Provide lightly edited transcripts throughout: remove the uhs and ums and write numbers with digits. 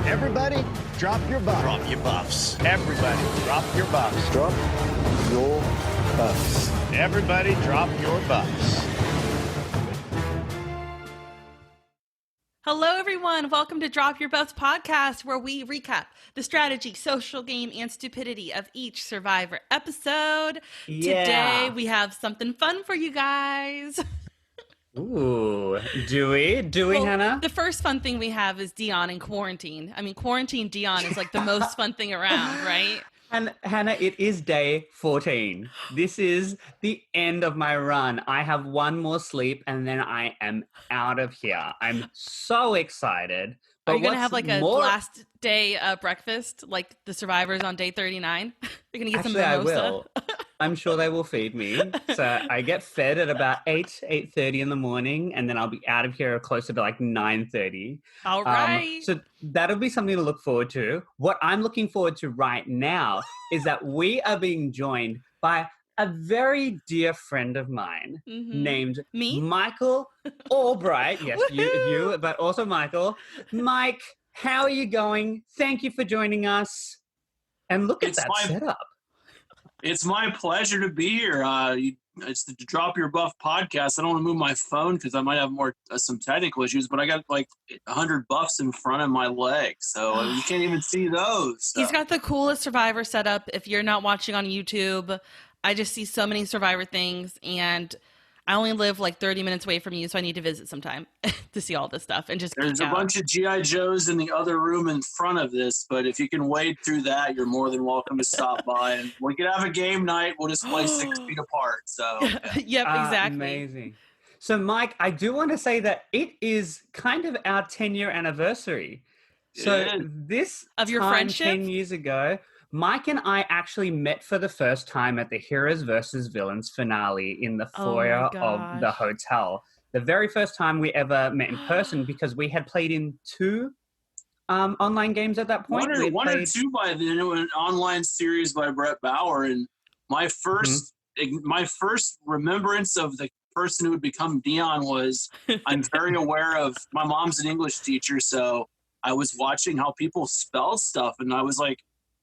Everybody, drop your buffs. Drop your buffs. Everybody, drop your buffs. Drop your buffs. Everybody, drop your buffs. Hello, everyone. Welcome to Drop Your Buffs podcast, where we recap the strategy, social game, and stupidity of each Survivor episode. Today, we have something fun for you guys. Ooh, do we, Hannah? The first fun thing we have is Dion in quarantine. I mean, quarantine Dion is like the most fun thing around, right? And Hannah, it is day 14. This is the end of my run. I have one more sleep and then I am out of here. I'm so excited. But are you going to have like a last day breakfast like the survivors on day 39? You're going to get some mimosa? I will. I'm sure they will feed me. So I get fed at about 8:30 in the morning, and then I'll be out of here closer to like 9:30. All right. So that'll be something to look forward to. What I'm looking forward to right now is that we are being joined by a very dear friend of mine named Michael Allbright. Yes, you, but also Michael. Mike, how are you going? Thank you for joining us. And look at that setup. It's my pleasure to be here. It's the Drop Your Buff podcast. I don't want to move my phone because I might have some technical issues, but I got like 100 buffs in front of my leg, so you can't even see those. So. He's got the coolest Survivor setup. If you're not watching on YouTube, I just see so many Survivor things, and I only live like 30 minutes away from you, so I need to visit sometime to see all this stuff and just There's a bunch of G.I. Joes in the other room in front of this, but if you can wade through that, you're more than welcome to stop by. And we could have a game night. We'll just play 6 feet apart. So, Yep, exactly. Amazing. So, Mike, I do want to say that it is kind of our 10-year anniversary. So this of your time, friendship 10 years ago, Mike and I actually met for the first time at the Heroes versus Villains finale in the foyer of the hotel. The very first time we ever met in person, because we had played in 2 online games at that point. One or two by then. It was an online series by Brett Bauer. And my first remembrance of the person who would become Dion was, I'm very aware of, my mom's an English teacher, so I was watching how people spell stuff. And I was like,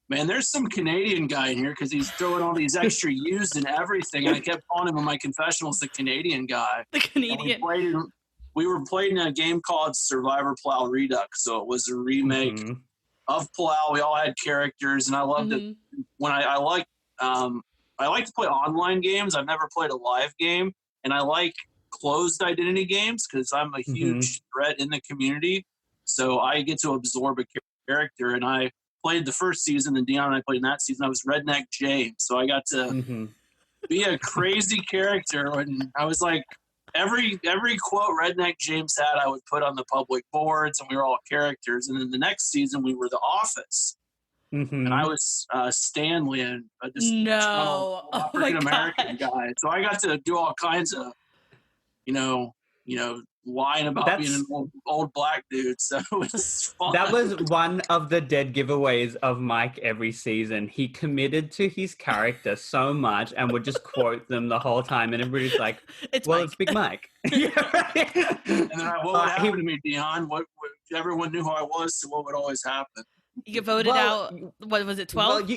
man, there's some Canadian guy in here because he's throwing all these extra U's and everything. And I kept calling him in my confessionals the Canadian guy. The Canadian. We were playing a game called Survivor Plow Redux. So it was a remake of Plow. We all had characters, and I loved it. When I like to play online games. I've never played a live game, and I like closed identity games because I'm a huge threat in the community. So I get to absorb a character, and I played the first season, and Dion and I played in that season. I was Redneck James, so I got to be a crazy character. And I was like, every quote Redneck James had, I would put on the public boards, and we were all characters. And then the next season, we were The Office, and I was Stanley, and African American guy. So I got to do all kinds of, lying about being an old black dude, so it was fun. That was one of the dead giveaways of Mike every season. He committed to his character so much and would just quote them the whole time, and everybody's like, it's Big Mike. And then what would happen to me, Dion? What everyone knew who I was, so what would always happen? You get voted out, what was it, 12?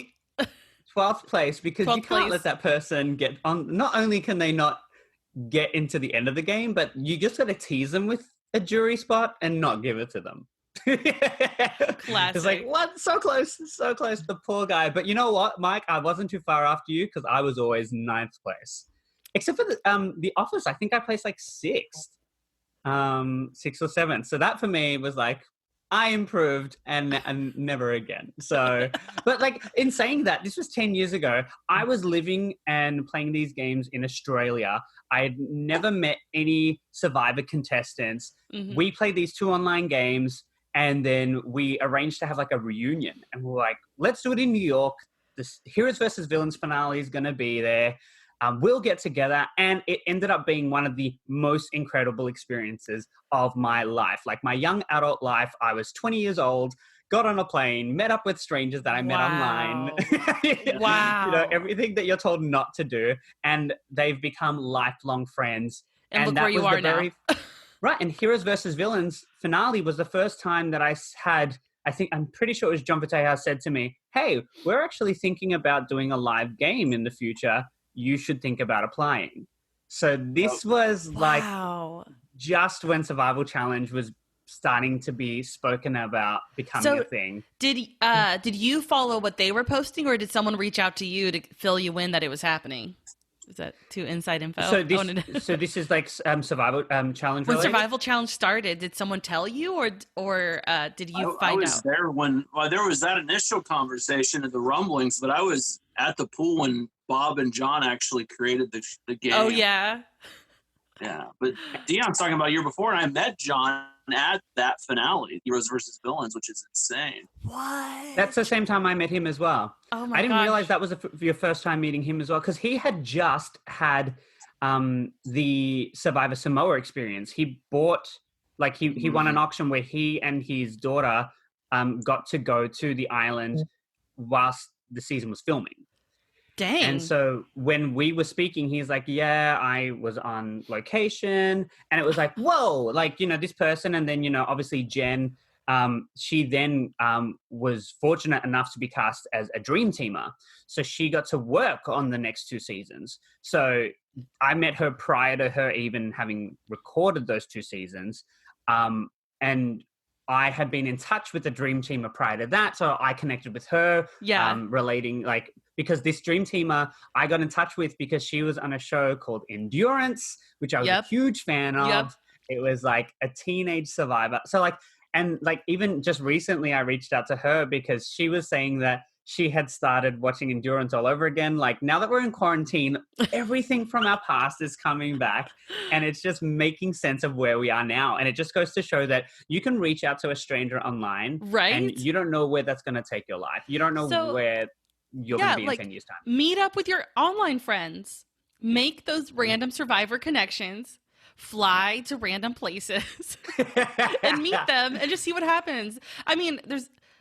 12th place, because you can't let that person get on. Not only can they not get into the end of the game, but you just got to tease them with a jury spot and not give it to them. Classic. It's like, what? So close, the poor guy. But you know what, Mike? I wasn't too far after you because I was always 9th place. Except for the Office, I think I placed like 6th or 7th. So that for me was like, I improved and never again. So, but like in saying that, this was 10 years ago. I was living and playing these games in Australia. I had never met any Survivor contestants. We played these 2 online games, and then we arranged to have like a reunion. And we're like, let's do it in New York. This Heroes versus Villains finale is going to be there. We'll get together, and it ended up being one of the most incredible experiences of my life. Like my young adult life, I was 20 years old, got on a plane, met up with strangers that I met online. Wow. Everything that you're told not to do, and they've become lifelong friends. And look where you are now. Right, and Heroes versus Villains finale was the first time that I had I'm pretty sure it was John Pateja said to me, hey, we're actually thinking about doing a live game in the future. You should think about applying. So this was like just when Survival Challenge was starting to be spoken about becoming a thing. Did you follow what they were posting, or did someone reach out to you to fill you in that it was happening? Is that too inside info? So this is like Survival Challenge. When Survival Challenge started, did someone tell you, or did you find out? I was there when there was that initial conversation and the rumblings, but I was at the pool when Bob and John actually created the game. Oh yeah. Yeah, but Dion's talking about a year before, and I met John at that finale, Heroes versus Villains, which is insane. What? That's the same time I met him as well. Oh my! I didn't realize that was your first time meeting him as well, because he had just had the Survivor Samoa experience. He bought, like, he won an auction where he and his daughter got to go to the island whilst the season was filming. Dang. And so when we were speaking, he's like, yeah, I was on location. And it was like, whoa, like, this person. And then, obviously Jen, she then was fortunate enough to be cast as a dream teamer. So she got to work on the next 2 seasons. So I met her prior to her even having recorded those 2 seasons. And I had been in touch with the dream teamer prior to that. So I connected with her, relating, like, because this dream teamer I got in touch with because she was on a show called Endurance, which I was a huge fan of. It was like a teenage survivor. So like, and like, even just recently I reached out to her because she was saying that she had started watching Endurance all over again. Like, now that we're in quarantine, everything from our past is coming back, and it's just making sense of where we are now. And it just goes to show that you can reach out to a stranger online, right? And you don't know where that's going to take your life. You don't know where you're going to be in 10 years' time. Meet up with your online friends. Make those random Survivor connections. Fly to random places and meet them and just see what happens. I mean,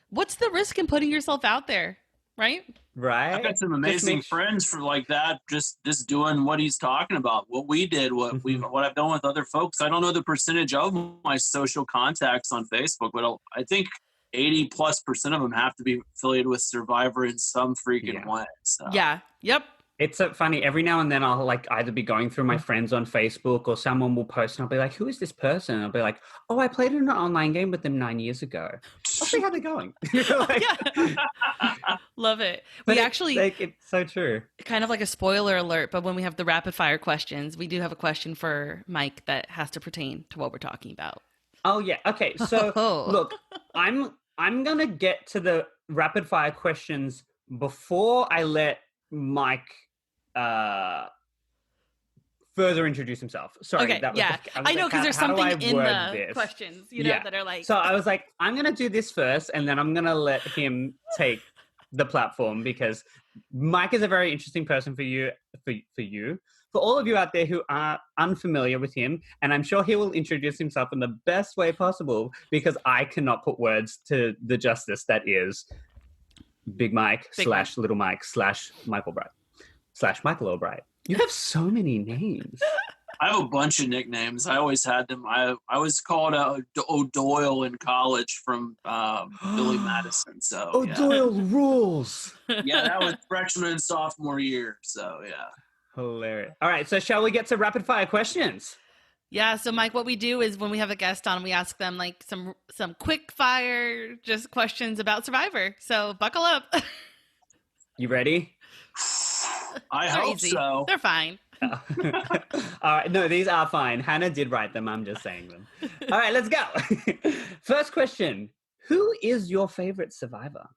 what's the risk in putting yourself out there, right? Right. I've got some amazing friends for like that, just doing what he's talking about, what we did, what I've done with other folks. I don't know the percentage of my social contacts on Facebook, but I think 80+% of them have to be affiliated with Survivor in some freaking way. So. Yeah. Yep. It's so funny. Every now and then I'll like either be going through my friends on Facebook or someone will post and I'll be like, who is this person? I'll be like, oh, I played in an online game with them 9 years ago. I'll see how they're going. Love it. But we actually, it's so true. Kind of like a spoiler alert, but when we have the rapid fire questions, we do have a question for Mike that has to pertain to what we're talking about. Oh yeah. Okay. So look, I'm going to get to the rapid fire questions before I let Mike further introduce himself. Sorry. Okay, I know, because there's something in the questions, that are like... So I was like, I'm going to do this first, and then I'm going to let him take the platform, because Mike is a very interesting person for you. For all of you out there who are unfamiliar with him, and I'm sure he will introduce himself in the best way possible, because I cannot put words to the justice that is Big Mike / Little Mike / Michael Bright / Michael Allbright. You have so many names. I have a bunch of nicknames. I always had them. I was called O'Doyle in college from Billy Madison. So O'Doyle rules. Yeah, that was freshman and sophomore year. So yeah. Hilarious. All right, so shall we get to rapid fire questions? Yeah, so Mike, what we do is when we have a guest on, we ask them like some quick fire just questions about Survivor. So buckle up. You ready? I hope easy. so. They're fine. All right, no, these are fine. Hannah did write them. I'm just saying them. All right, let's go. First question. Who is your favorite Survivor?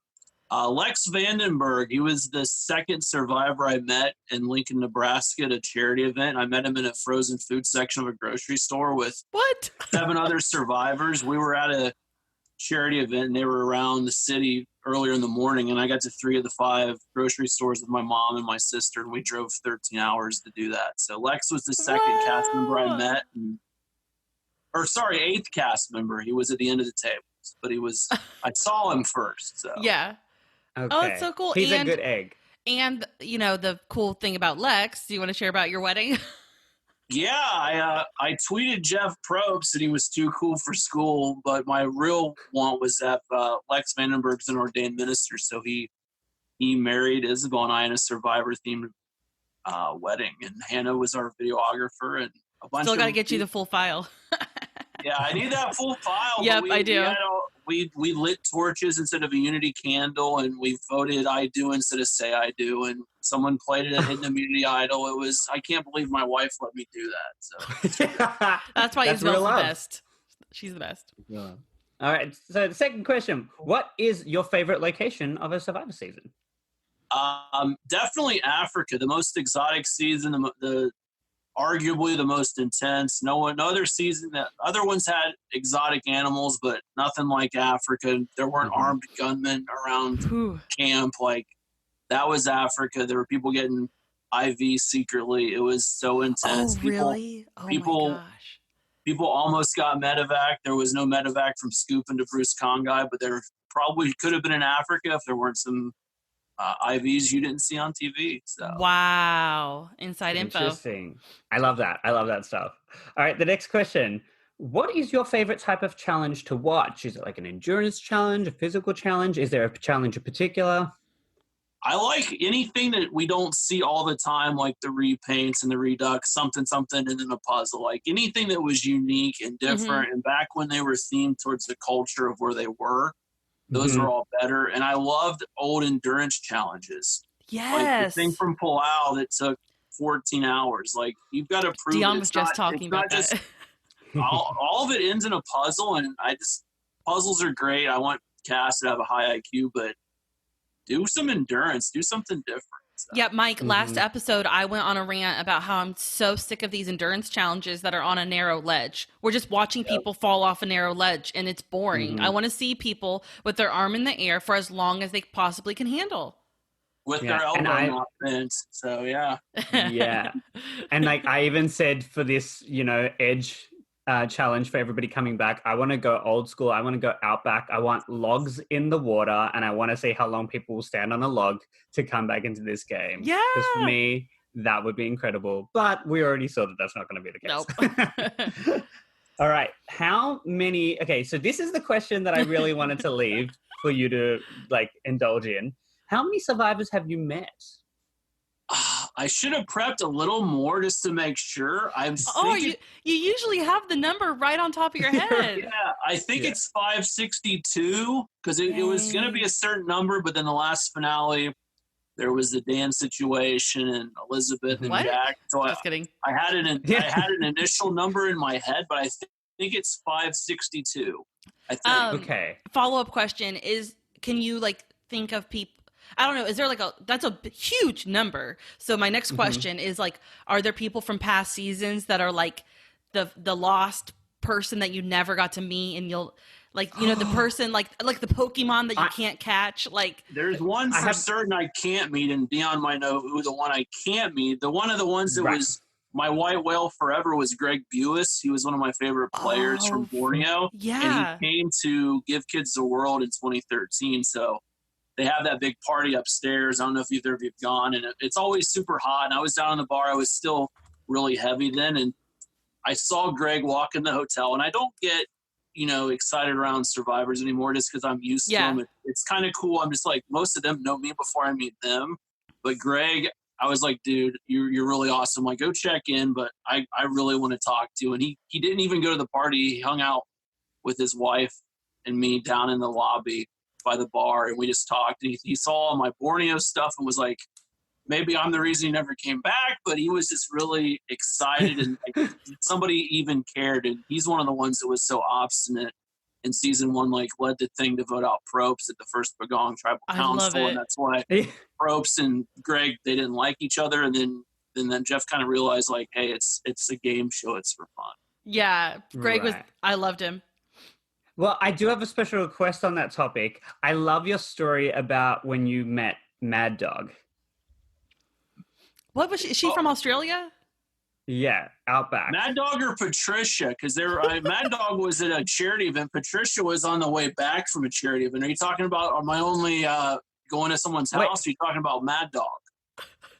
Lex Vandenberg. He was the second Survivor I met in Lincoln, Nebraska at a charity event. I met him in a frozen food section of a grocery store with 7 other survivors. We were at a charity event, and they were around the city earlier in the morning, and I got to 3 of the 5 grocery stores with my mom and my sister, and we drove 13 hours to do that. So Lex was the second cast member I met. 8th cast member. He was at the end of the tables, but I saw him first. So yeah. Okay. Oh, it's so cool. He's a good egg. And, the cool thing about Lex, do you want to share about your wedding? Yeah, I tweeted Jeff Probst that he was too cool for school, but my real want was that Lex Vandenberg's an ordained minister, so he married Isabel and I in a Survivor-themed wedding, and Hannah was our videographer, and a bunch Still of got to get you the full file. Yeah, I need that full file. Yep, I do. We lit torches instead of a unity candle, and we voted I do instead of say I do, and someone played it at Hidden Immunity Idol. I can't believe my wife let me do that. So That's why Isabel's the best. She's the best. Yeah. All right. So the second question: what is your favorite location of a Survivor season? Definitely Africa, the most exotic season, the arguably the most intense. No other season that other ones had exotic animals, but nothing like Africa. There weren't armed gunmen around camp. Like that was Africa. There were people getting IV secretly. It was so intense. Oh, really? My gosh. People almost got medevac. There was no medevac from Scoop into Bruce Congai, but there probably could have been in Africa if there weren't some IVs you didn't see on TV. So wow, inside info. Interesting. I love that. I love that stuff. All right, the next question. What is your favorite type of challenge to watch? Is it like an endurance challenge, a physical challenge? Is there a challenge in particular? I like anything that we don't see all the time, like the repaints and the redux, something, and then a puzzle. Like anything that was unique and different. And back when they were themed towards the culture of where they were, those were all better. And I loved old endurance challenges. Yes. Like the thing from Palau that took 14 hours. Like, you've got to prove Dion was just talking about that. all of it ends in a puzzle, and puzzles are great. I want Cass to have a high IQ, but do some endurance. Do something different. So. Yeah, Mike, last episode, I went on a rant about how I'm so sick of these endurance challenges that are on a narrow ledge. We're just watching people fall off a narrow ledge, and it's boring. I want to see people with their arm in the air for as long as they possibly can handle. With their elbow not bent. So, yeah. Yeah. And, like, I even said for this, edge challenge for everybody coming back, I want to go old school. I want to go outback. I want logs in the water, and I want to see how long people will stand on a log to come back into this game. Yeah. Because for me, that would be incredible. But we already saw that that's not going to be the case. Nope. All right. Okay, so this is the question that I really wanted to leave for you to, indulge in. How many survivors have you met? I should have prepped a little more just to make sure. You usually have the number right on top of your head. Yeah, I think it's 562 because it was going to be a certain number, but then the last finale, there was the Dan situation and Elizabeth and Jack. So just kidding. I had an initial number in my head, but I think it's 562. I think. Okay. Follow-up question is, can you think of people? I don't know. Is there that's a huge number. So my next question is are there people from past seasons that are the lost person that you never got to meet, and you'll the person like the Pokemon that you can't catch? There's one for certain I can't meet, and Dion might know who the one I can't meet. One of the ones that was my white whale forever was Greg Buis. He was one of my favorite players from Borneo. Yeah. And he came to Give Kids the World in 2013. So they have that big party upstairs. I don't know if either of you have gone, and it's always super hot. And I was down in the bar. I was still really heavy then, and I saw Greg walk in the hotel. And I don't get, excited around survivors anymore just because I'm used to them. It's kind of cool. I'm just most of them know me before I meet them. But Greg, I was like, dude, you're really awesome. Go check in, but I really want to talk to you. And he didn't even go to the party. He hung out with his wife and me down in the lobby by the bar, and we just talked, and he saw all my Borneo stuff and was like, maybe I'm the reason he never came back, but he was just really excited and somebody even cared. And he's one of the ones that was so obstinate in season 1, led the thing to vote out Probst at the first Pagong Tribal Council. And that's why Probst and Greg, they didn't like each other. And then Jeff kind of realized hey, it's a game show. It's for fun. Yeah. Greg I loved him. Well, I do have a special request on that topic. I love your story about when you met Mad Dog. What was she? Is she from Australia? Yeah, Outback. Mad Dog or Patricia? Because Mad Dog was at a charity event. Patricia was on the way back from a charity event. Are you talking about, am I only going to someone's house? Or are you talking about Mad Dog?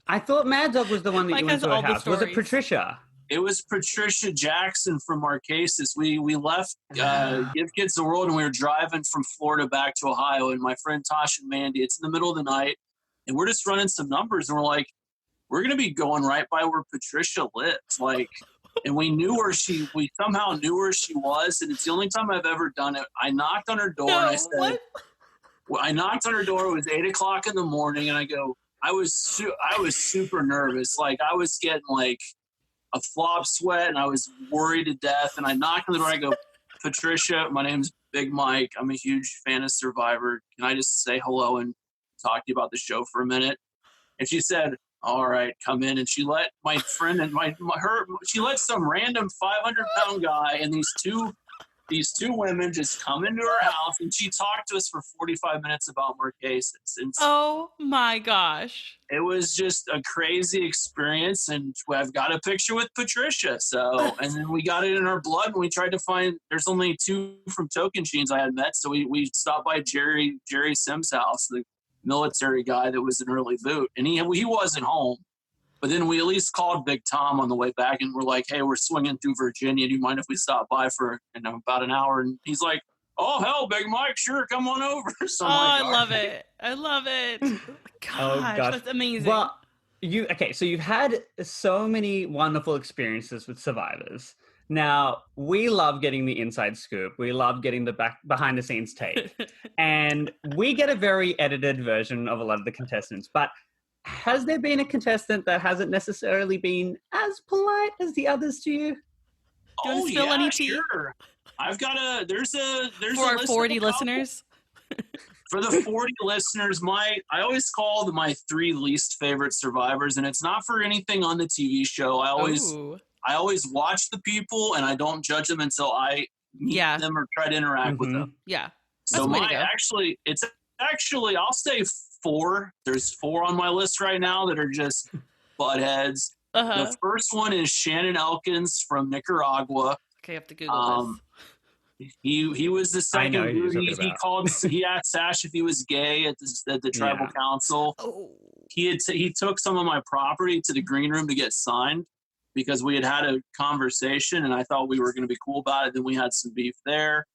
I thought Mad Dog was the one that you went to her house. Was it Patricia? It was Patricia Jackson from Marquesas. We left Give Kids the World, and we were driving from Florida back to Ohio. And my friend Tosh and Mandy, it's in the middle of the night, and we're just running some numbers, and we're like, we're gonna be going right by where Patricia lives, like. And we somehow knew where she was, and it's the only time I've ever done it. I knocked on her door, and I said, what? Well, I knocked on her door. It was 8:00 in the morning, and I go, I was super nervous. Like, I was getting like a flop sweat, and I was worried to death. And I knocked on the door. I go, Patricia, my name's Big Mike. I'm a huge fan of Survivor. Can I just say hello and talk to you about the show for a minute? And she said, all right, come in. And she let my friend and she let some random 500-pound guy and these two women just come into her house, and she talked to us for 45 minutes about Marquesas. And Oh my gosh. it was just a crazy experience, and I've got a picture with Patricia. So, and then we got it in our blood, and we tried to find, there's only 2 from Tocantins I had met. So we stopped by Jerry Sims' house, the military guy that was an early boot, and he wasn't home. But then we at least called Big Tom on the way back, and we're like, hey, we're swinging through Virginia. Do you mind if we stop by for about an hour? And he's like, oh, hell, Big Mike, sure, come on over. So I love it. I love it. Gosh, that's amazing. Well, so you've had so many wonderful experiences with Survivors. Now, we love getting the inside scoop. We love getting the behind-the-scenes tape. And we get a very edited version of a lot of the contestants. But has there been a contestant that hasn't necessarily been as polite as the others to you? Do you want to spill any tea? Sure. I've got there's for our 40 listeners. For the 40 listeners, I always call my 3 least favorite Survivors, and it's not for anything on the TV show. I always watch the people, and I don't judge them until I meet them or try to interact with them. Yeah. So it's actually I'll say 4. There's 4 on my list right now that are just buttheads. The first one is Shannon Elkins from Nicaragua. Okay, I have to Google this. He was the second dude. He asked Sash if he was gay at the tribal council. Oh. He took some of my property to the green room to get signed because we had a conversation, and I thought we were going to be cool about it. Then we had some beef there.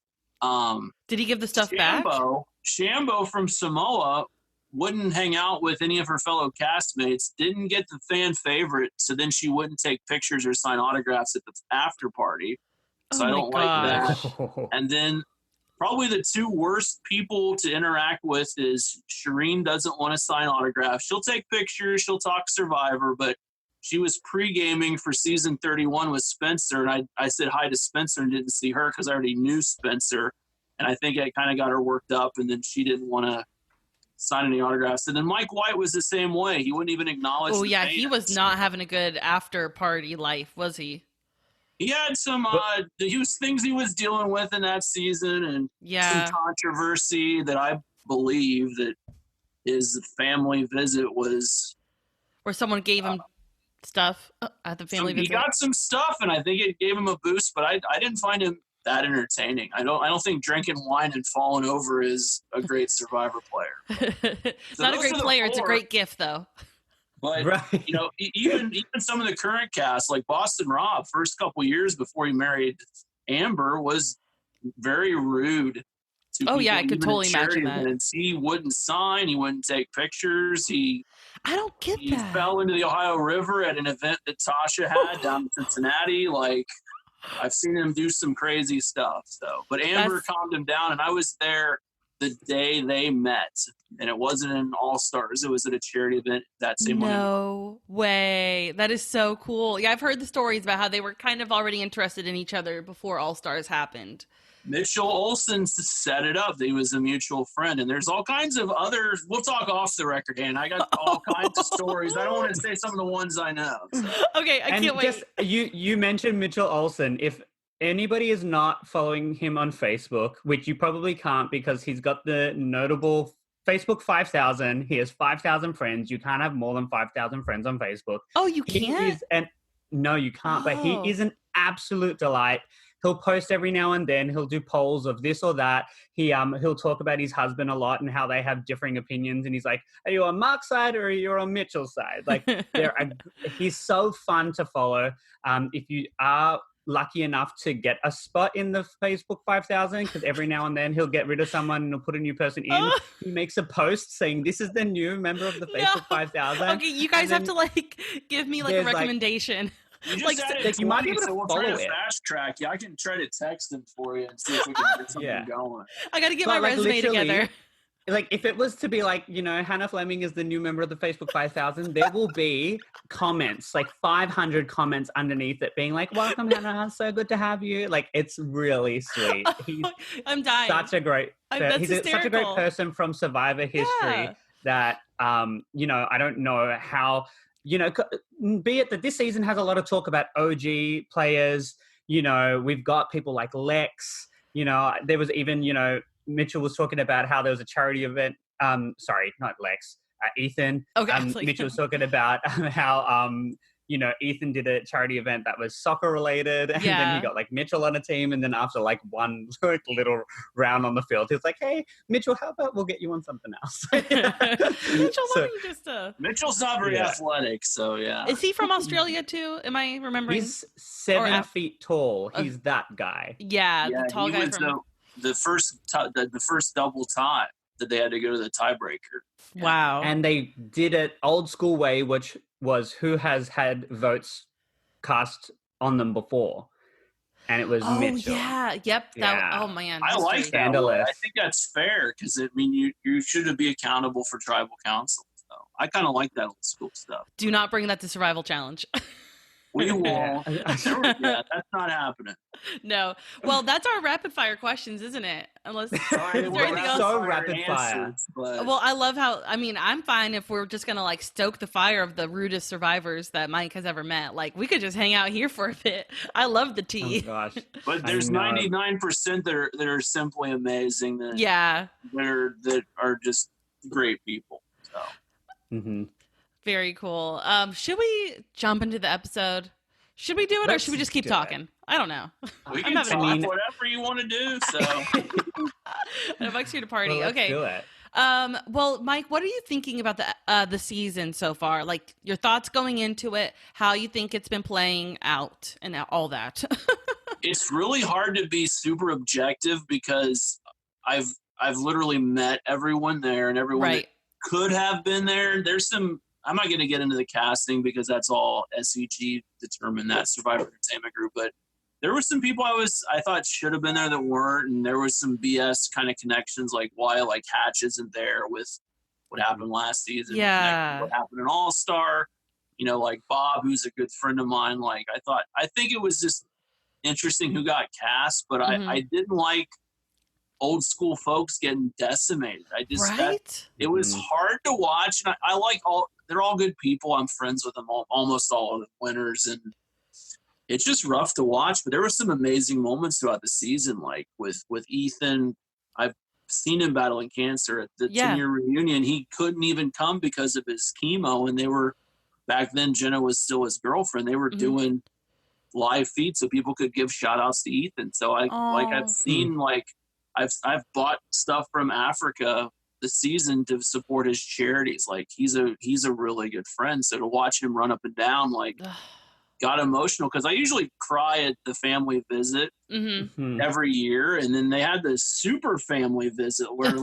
Did he give the stuff back? Shambo from Samoa wouldn't hang out with any of her fellow castmates, didn't get the fan favorite, so then she wouldn't take pictures or sign autographs at the after party. So I don't like that. And then probably the 2 worst people to interact with is Shireen doesn't want to sign autographs. She'll take pictures, she'll talk Survivor, but she was pre-gaming for season 31 with Spencer, and I said hi to Spencer and didn't see her because I already knew Spencer, and I think it kind of got her worked up, and then she didn't want to sign any autographs. And then Mike White was the same way. He wouldn't even acknowledge he was not having a good after-party life, was he? He had some things he was dealing with in that season, and some controversy that I believe that his family visit was... Where someone gave him stuff at the family visit? He got some stuff, and I think it gave him a boost, but I didn't find him that entertaining. I don't think drinking wine and falling over is a great Survivor player. It's not a great player. It's a great gift, though. But even some of the current cast, like Boston Rob, first couple years before he married Amber, was very rude to people. I could totally imagine that. Events. He wouldn't sign. He wouldn't take pictures. I don't get that. He fell into the Ohio River at an event that Tasha had down in Cincinnati. Like, I've seen him do some crazy stuff. But Amber calmed him down, and I was there the day they met, and it wasn't an All-Stars. It was at a charity event that same morning. No way. That is so cool. Yeah, I've heard the stories about how they were kind of already interested in each other before All-Stars happened. Mitchell Olsen set it up. He was a mutual friend, and there's all kinds of other. We'll talk off the record, and I got all kinds of stories. I don't want to say some of the ones I know. So. Okay, I can't wait. You mentioned Mitchell Olsen. If anybody is not following him on Facebook, which you probably can't because he's got the notable Facebook 5,000. He has 5,000 friends. You can't have more than 5,000 friends on Facebook. Oh, you can't? No, you can't. But he is an absolute delight. he'll post every now and then. He'll do polls of this or that. He'll talk about his husband a lot and how they have differing opinions. And he's like, "Are you on Mark's side or are you on Mitchell's side?" Like, he's so fun to follow. If you are lucky enough to get a spot in the Facebook 5,000, because every now and then he'll get rid of someone and he'll put a new person in. He makes a post saying, "This is the new member of the Facebook 5,000." Okay, you guys have to give me a recommendation. You just added you might be able to we'll follow try to it. fast track you. I can try to text him for you and see if we can get something going. I got to get my resume together. Like, if it was to be like, Hannah Fleming is the new member of the Facebook 5,000, there will be comments, like 500 comments underneath it being like, "Welcome, Hannah. So good to have you." Like, it's really sweet. I'm dying. Such a great person from Survivor history that, I don't know how, be it that this season has a lot of talk about OG players. We've got people like Lex. There was even, Mitchell was talking about how there was a charity event. Sorry, not Lex. Ethan. Okay. Mitchell was talking about how Ethan did a charity event that was soccer related, and then he got like Mitchell on a team, and then after like one little round on the field, he was like, "Hey, Mitchell, how about we'll get you on something else?" Mitchell's not very athletic, so yeah. Is he from Australia too? Am I remembering? He's 7 feet tall. He's that guy. Yeah, the tall guy from the first double tie that they had to go to the tiebreaker. Wow. And they did it old school way, which was who has had votes cast on them before. And it was Mitchell. Yeah. Yep. Oh, man. I like that. I think that's fair because, you should be accountable for tribal council. So I kind of like that old school stuff. Do not bring that to Survival Challenge. We won't. That's not happening. No. Well, that's our rapid fire questions, isn't it? Unless is there anything else? So rapid fire. Well, I love how. I'm fine if we're just gonna stoke the fire of the rudest survivors that Mike has ever met. Like, we could just hang out here for a bit. I love the tea. Oh gosh. But there's 99% that are simply amazing. That are just great people. So. Mm-hmm. Very cool. Should we jump into the episode? Should we do it, or should we just keep talking? I don't know. We can talk whatever you want to do. So Mike's here to party. Well, okay. Do it. Well, Mike, what are you thinking about the season so far? Like, your thoughts going into it, how you think it's been playing out, and all that. It's really hard to be super objective because I've literally met everyone there and everyone that could have been there. There's some. I'm not going to get into the casting because that's all SEG determined, that Survivor Entertainment Group. But there were some people I thought should have been there that weren't, and there was some BS kind of connections, like why Hatch isn't there with what happened last season. Yeah, what happened in All Star. Like Bob, who's a good friend of mine. I think it was just interesting who got cast, but I didn't like old school folks getting decimated. It was hard to watch, and I like they're all good people. I'm friends with them, almost all of the winners, and it's just rough to watch. But there were some amazing moments throughout the season, like with Ethan. I've seen him battling cancer at the 10-year reunion. He couldn't even come because of his chemo, and they were back then. Jenna was still his girlfriend. They were doing live feeds so people could give shout outs to Ethan. So I've seen I've bought stuff from Africa this season to support his charities. Like, he's a really good friend. So to watch him run up and down, got emotional because I usually cry at the family visit every year. And then they had this super family visit where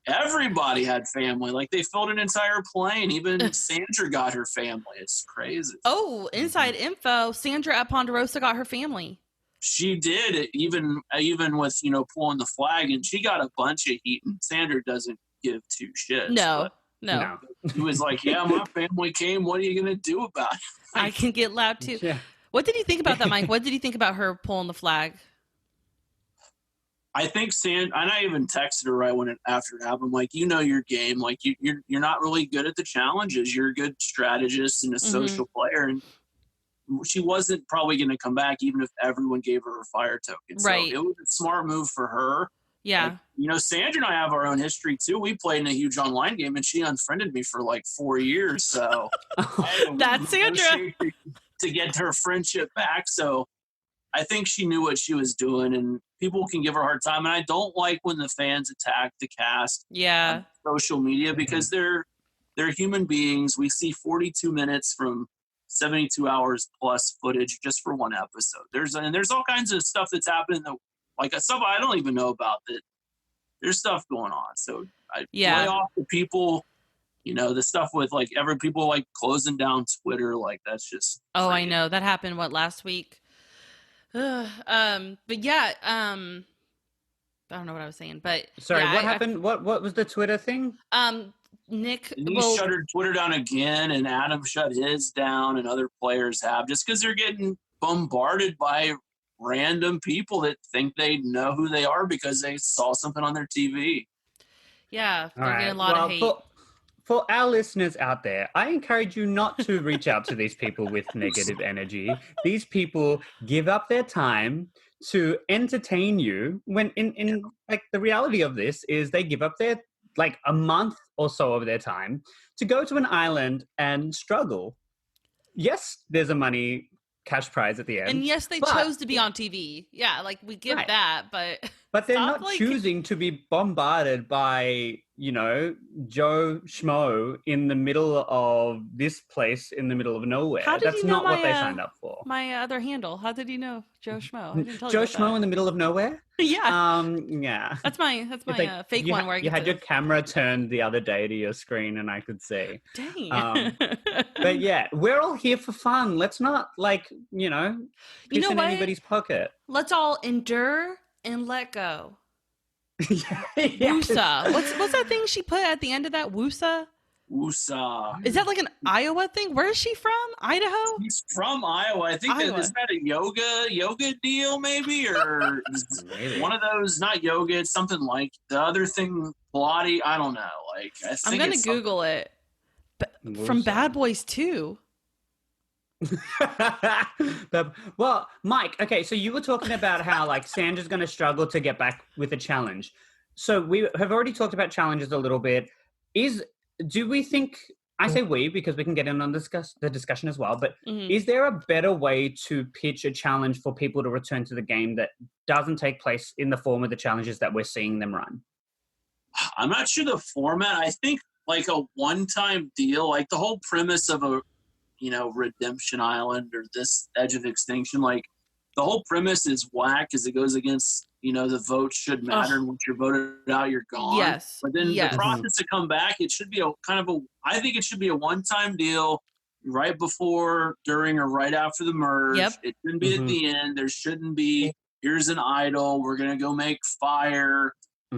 everybody had family. Like, they filled an entire plane. Even Sandra got her family. It's crazy. Oh, inside info. Sandra at Ponderosa got her family. She did, even with, pulling the flag, and she got a bunch of heat, and Sandra doesn't give two shits. No. He was like, yeah, my family came. What are you going to do about it? I can get loud too. Yeah. What did you think about that, Mike? What did you think about her pulling the flag? I think and I even texted her right after it happened. Like, your game. Like, you're not really good at the challenges. You're a good strategist and a social player, and she wasn't probably going to come back even if everyone gave her a fire token. Right. So it was a smart move for her. Yeah. Sandra and I have our own history too. We played in a huge online game, and she unfriended me for 4 years. So that's Sandra. To get her friendship back. So I think she knew what she was doing, and people can give her a hard time. And I don't like when the fans attack the cast on social media because they're human beings. We see 42 minutes from 72 hours plus footage just for one episode. There's all kinds of stuff that's happening that, like, stuff I don't even know about. That there's stuff going on. So I lay off the people. You know, the stuff with like people like closing down Twitter, like that's just. Oh, crazy. I know that happened. What, last week? But yeah, I don't know what I was saying, but sorry, what happened? What was the Twitter thing? Nick shut her Twitter down again, and Adam shut his down, and other players have, just because they're getting bombarded by random people that think they know who they are because they saw something on their TV. Yeah, they're getting a lot of hate. For our listeners out there, I encourage you not to reach out to these people with negative energy. These people give up their time to entertain you when in like the reality of this is they give up their like a month or so of their time to go to an island and struggle. Yes, there's a money cash prize at the end. And yes, they chose to be on TV. Yeah, like we give that, but they're not choosing to be bombarded by, you know, Joe Schmo in the middle of this place in the middle of nowhere. That's not what they signed up for. My other handle. How did you know Joe Schmo? I didn't tell Joe you Schmo in the middle of nowhere? Yeah. Yeah. That's my fake one where I you had your camera turned the other day to your screen and I could see. Dang. But yeah, we're all here for fun. Let's not piss in anybody's pocket. Let's all endure and let go. Yes. Woosa. What's that thing she put at the end of that? Woosa? Woosa. Is that like an Iowa thing? Where is she from? Idaho? She's from Iowa. I think is that a yoga deal maybe? Or maybe. One of those, not yoga, it's something like the other thing, Pilates. I don't know. Like I'm going to Google it. But from Bad Boys 2. Well, Mike, okay, so you were talking about how like Sandra's going to struggle to get back with a challenge. So we have already talked about challenges a little bit. Do we think, I say we because we can get in on the discussion as well, but is there a better way to pitch a challenge for people to return to the game that doesn't take place in the form of the challenges that we're seeing them run? I'm not sure the format. I think like a one-time deal, like the whole premise of a Redemption Island or this Edge of Extinction, like the whole premise is whack because it goes against, the vote should matter. And once you're voted out, you're gone. Yes. But then the process to come back, it should be I think it should be a one-time deal right before, during, or right after the merge. Yep. It shouldn't be at the end. There shouldn't be, here's an idol, we're going to go make fire.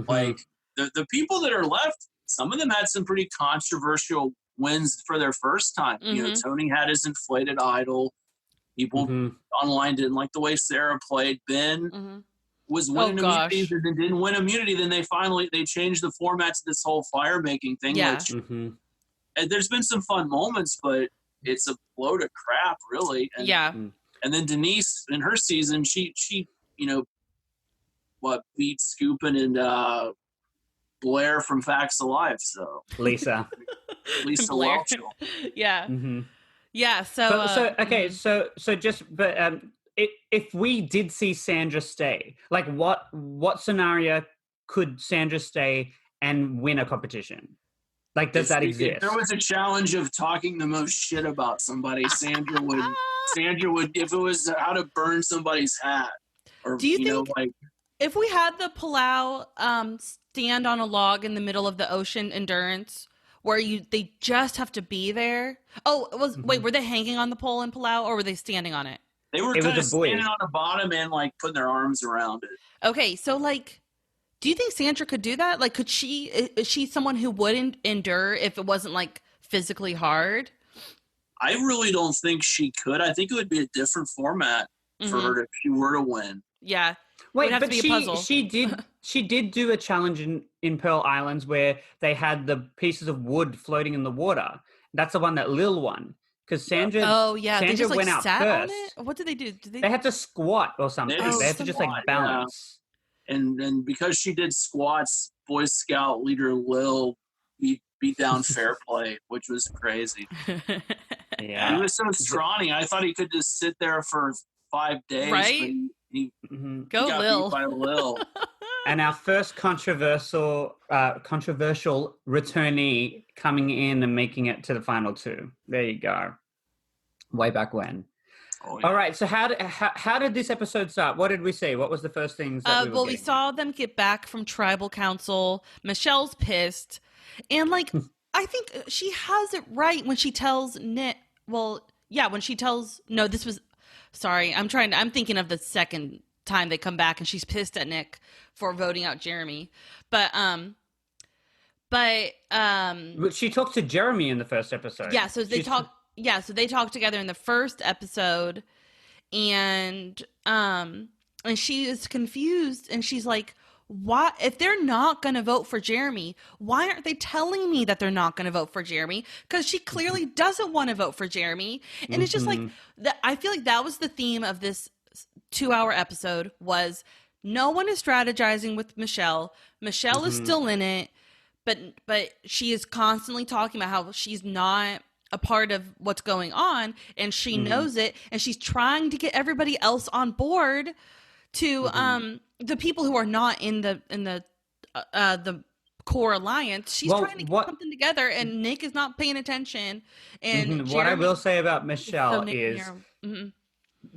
Like the people that are left, some of them had some pretty controversial wins for their first time. Tony had his inflated idol. People online didn't like the way Sarah played. Ben was winning immunity and then didn't win immunity. Then they changed the format to this whole fire making thing. Yeah. Which, and there's been some fun moments, but it's a load of crap, really. And, and then Denise in her season, she beat Scoopin' and Blair from Facts of Life. So Lisa Welch. Yeah. Yeah. If we did see Sandra stay, like what scenario could Sandra stay and win a competition? Like, does that exist? If there was a challenge of talking the most shit about somebody, Sandra would, if it was how to burn somebody's hat, or do you think, if we had the Palau stand on a log in the middle of the ocean endurance, where they just have to be there? Wait, were they hanging on the pole in Palau, or were they standing on it? They were kind of standing on the bottom and like putting their arms around it. Okay, so like, do you think Sandra could do that? Like, is she someone who would endure if it wasn't like physically hard? I really don't think she could. I think it would be a different format for her if she were to win. Yeah. Wait, but she did do a challenge in Pearl Islands where they had the pieces of wood floating in the water. That's the one that Lil won. Because Sandra, Sandra they just, went out sat first. On it? What did they do? They had to squat or something. They had to just like balance. Yeah. And because she did squats, Boy Scout leader Lil beat down fair play, which was crazy. Yeah, he was so scrawny. I thought he could just sit there for 5 days. Right? Go he got Lil. beat by Lil. And our first controversial returnee coming in and making it to the final two. There you go. Way back when. Oh, yeah. All right. So how did this episode start? What did we see? What was the first things that we saw them get back from tribal council. Michelle's pissed. And like, I think she has it right when she tells Nick, I'm thinking of the second time they come back and she's pissed at Nick for voting out Jeremy. But she talked to Jeremy in the first episode. Yeah, so they talk together in the first episode, and she is confused, and she's like, why, if they're not going to vote for Jeremy, why aren't they telling me that they're not going to vote for Jeremy? Because she clearly doesn't want to vote for Jeremy. And it's just like, I feel like that was the theme of this 2-hour episode, was no one is strategizing with Michelle. Michelle is still in it, but she is constantly talking about how she's not a part of what's going on, and she knows it, and she's trying to get everybody else on board to the people who are not in the core alliance. She's trying to get something together, and Nick is not paying attention. And what I will say about Michelle is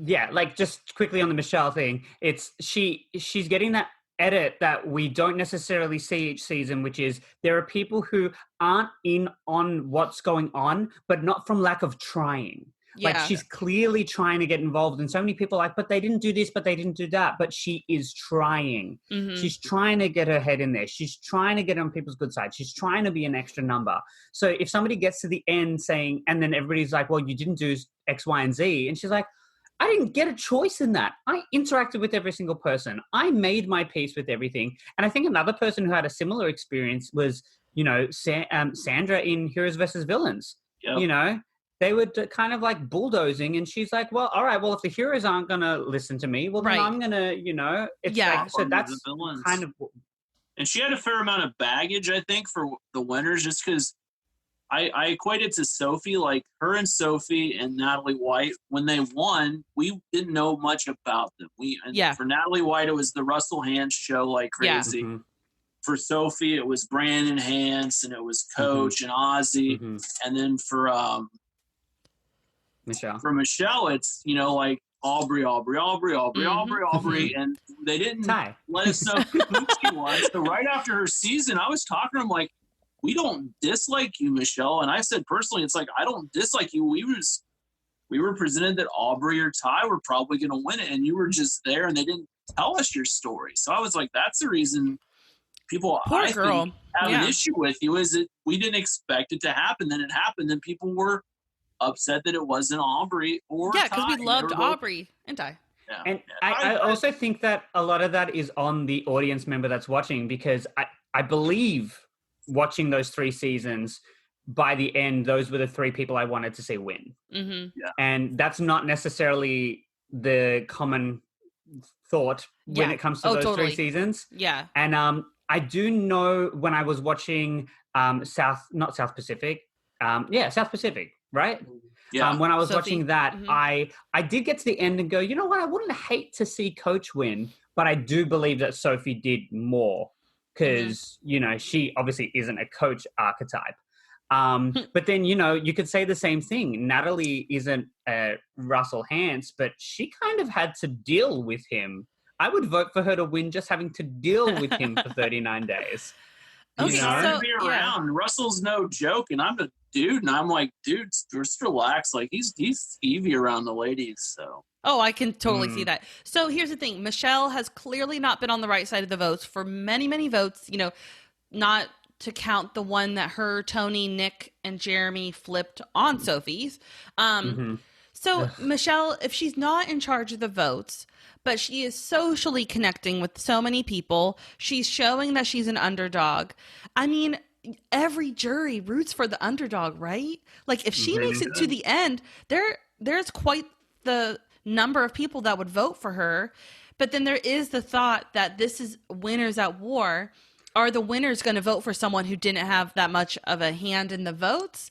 yeah, like just quickly on the Michelle thing, it's she's getting that edit that we don't necessarily see each season, which is there are people who aren't in on what's going on, but not from lack of trying. Yeah. Like she's clearly trying to get involved, and so many people are like, but they didn't do this, but they didn't do that. But she is trying. She's trying to get her head in there. She's trying to get on people's good side. She's trying to be an extra number. So if somebody gets to the end saying, and then everybody's like, well, you didn't do X, Y, and Z. And she's like, I didn't get a choice in that. I interacted with every single person. I made my peace with everything. And I think another person who had a similar experience was, Sandra in Heroes versus Villains. Yep. They were kind of like bulldozing, and she's like, well, all right, well, if the heroes aren't going to listen to me, well, then I'm going to, it's like, so that's kind of. And she had a fair amount of baggage, I think, for the winners, just because I equate it to Sophie, like her and Sophie and Natalie White, when they won, we didn't know much about them. For Natalie White, it was the Russell Hantz show like crazy. Yeah. For Sophie, it was Brandon Hantz, and it was Coach and Ozzy. And then for Michelle, it's, like Aubrey, and they didn't let us know who she was. So right after her season, I was talking to them like, we don't dislike you, Michelle. And I said personally, it's like, I don't dislike you. We were presented that Aubrey or Ty were probably going to win it, and you were just there, and they didn't tell us your story. So I was like, that's the reason people think have an issue with you, is that we didn't expect it to happen. Then it happened, and people were upset that it wasn't Aubrey or Ty. Because we loved Aubrey and Ty. Yeah. And I also think that a lot of that is on the audience member that's watching, because I believe watching those 3 seasons, by the end, those were the 3 people I wanted to see win. And that's not necessarily the common thought when it comes to those 3 seasons. Yeah. And I do know when I was watching South Pacific, right? Yeah. When I was watching that, I did get to the end and go, you know what? I wouldn't hate to see Coach win, but I do believe that Sophie did more, because, she obviously isn't a Coach archetype. But then, you could say the same thing. Natalie isn't Russell Hantz, but she kind of had to deal with him. I would vote for her to win just having to deal with him for 39 days. Okay, so be around. Russell's no joke, and I'm a dude, and I'm like, dude, just relax. Like he's Evie around the ladies. So. Oh, I can totally see that. So here's the thing: Michelle has clearly not been on the right side of the votes for many, many votes. Not to count the one that her, Tony, Nick, and Jeremy flipped on Sophie's. So Michelle, if she's not in charge of the votes, but she is socially connecting with so many people, she's showing that she's an underdog. I mean, every jury roots for the underdog, right? Like if she makes it to the end, there's quite the number of people that would vote for her. But then there is the thought that this is winners at war. Are the winners going to vote for someone who didn't have that much of a hand in the votes?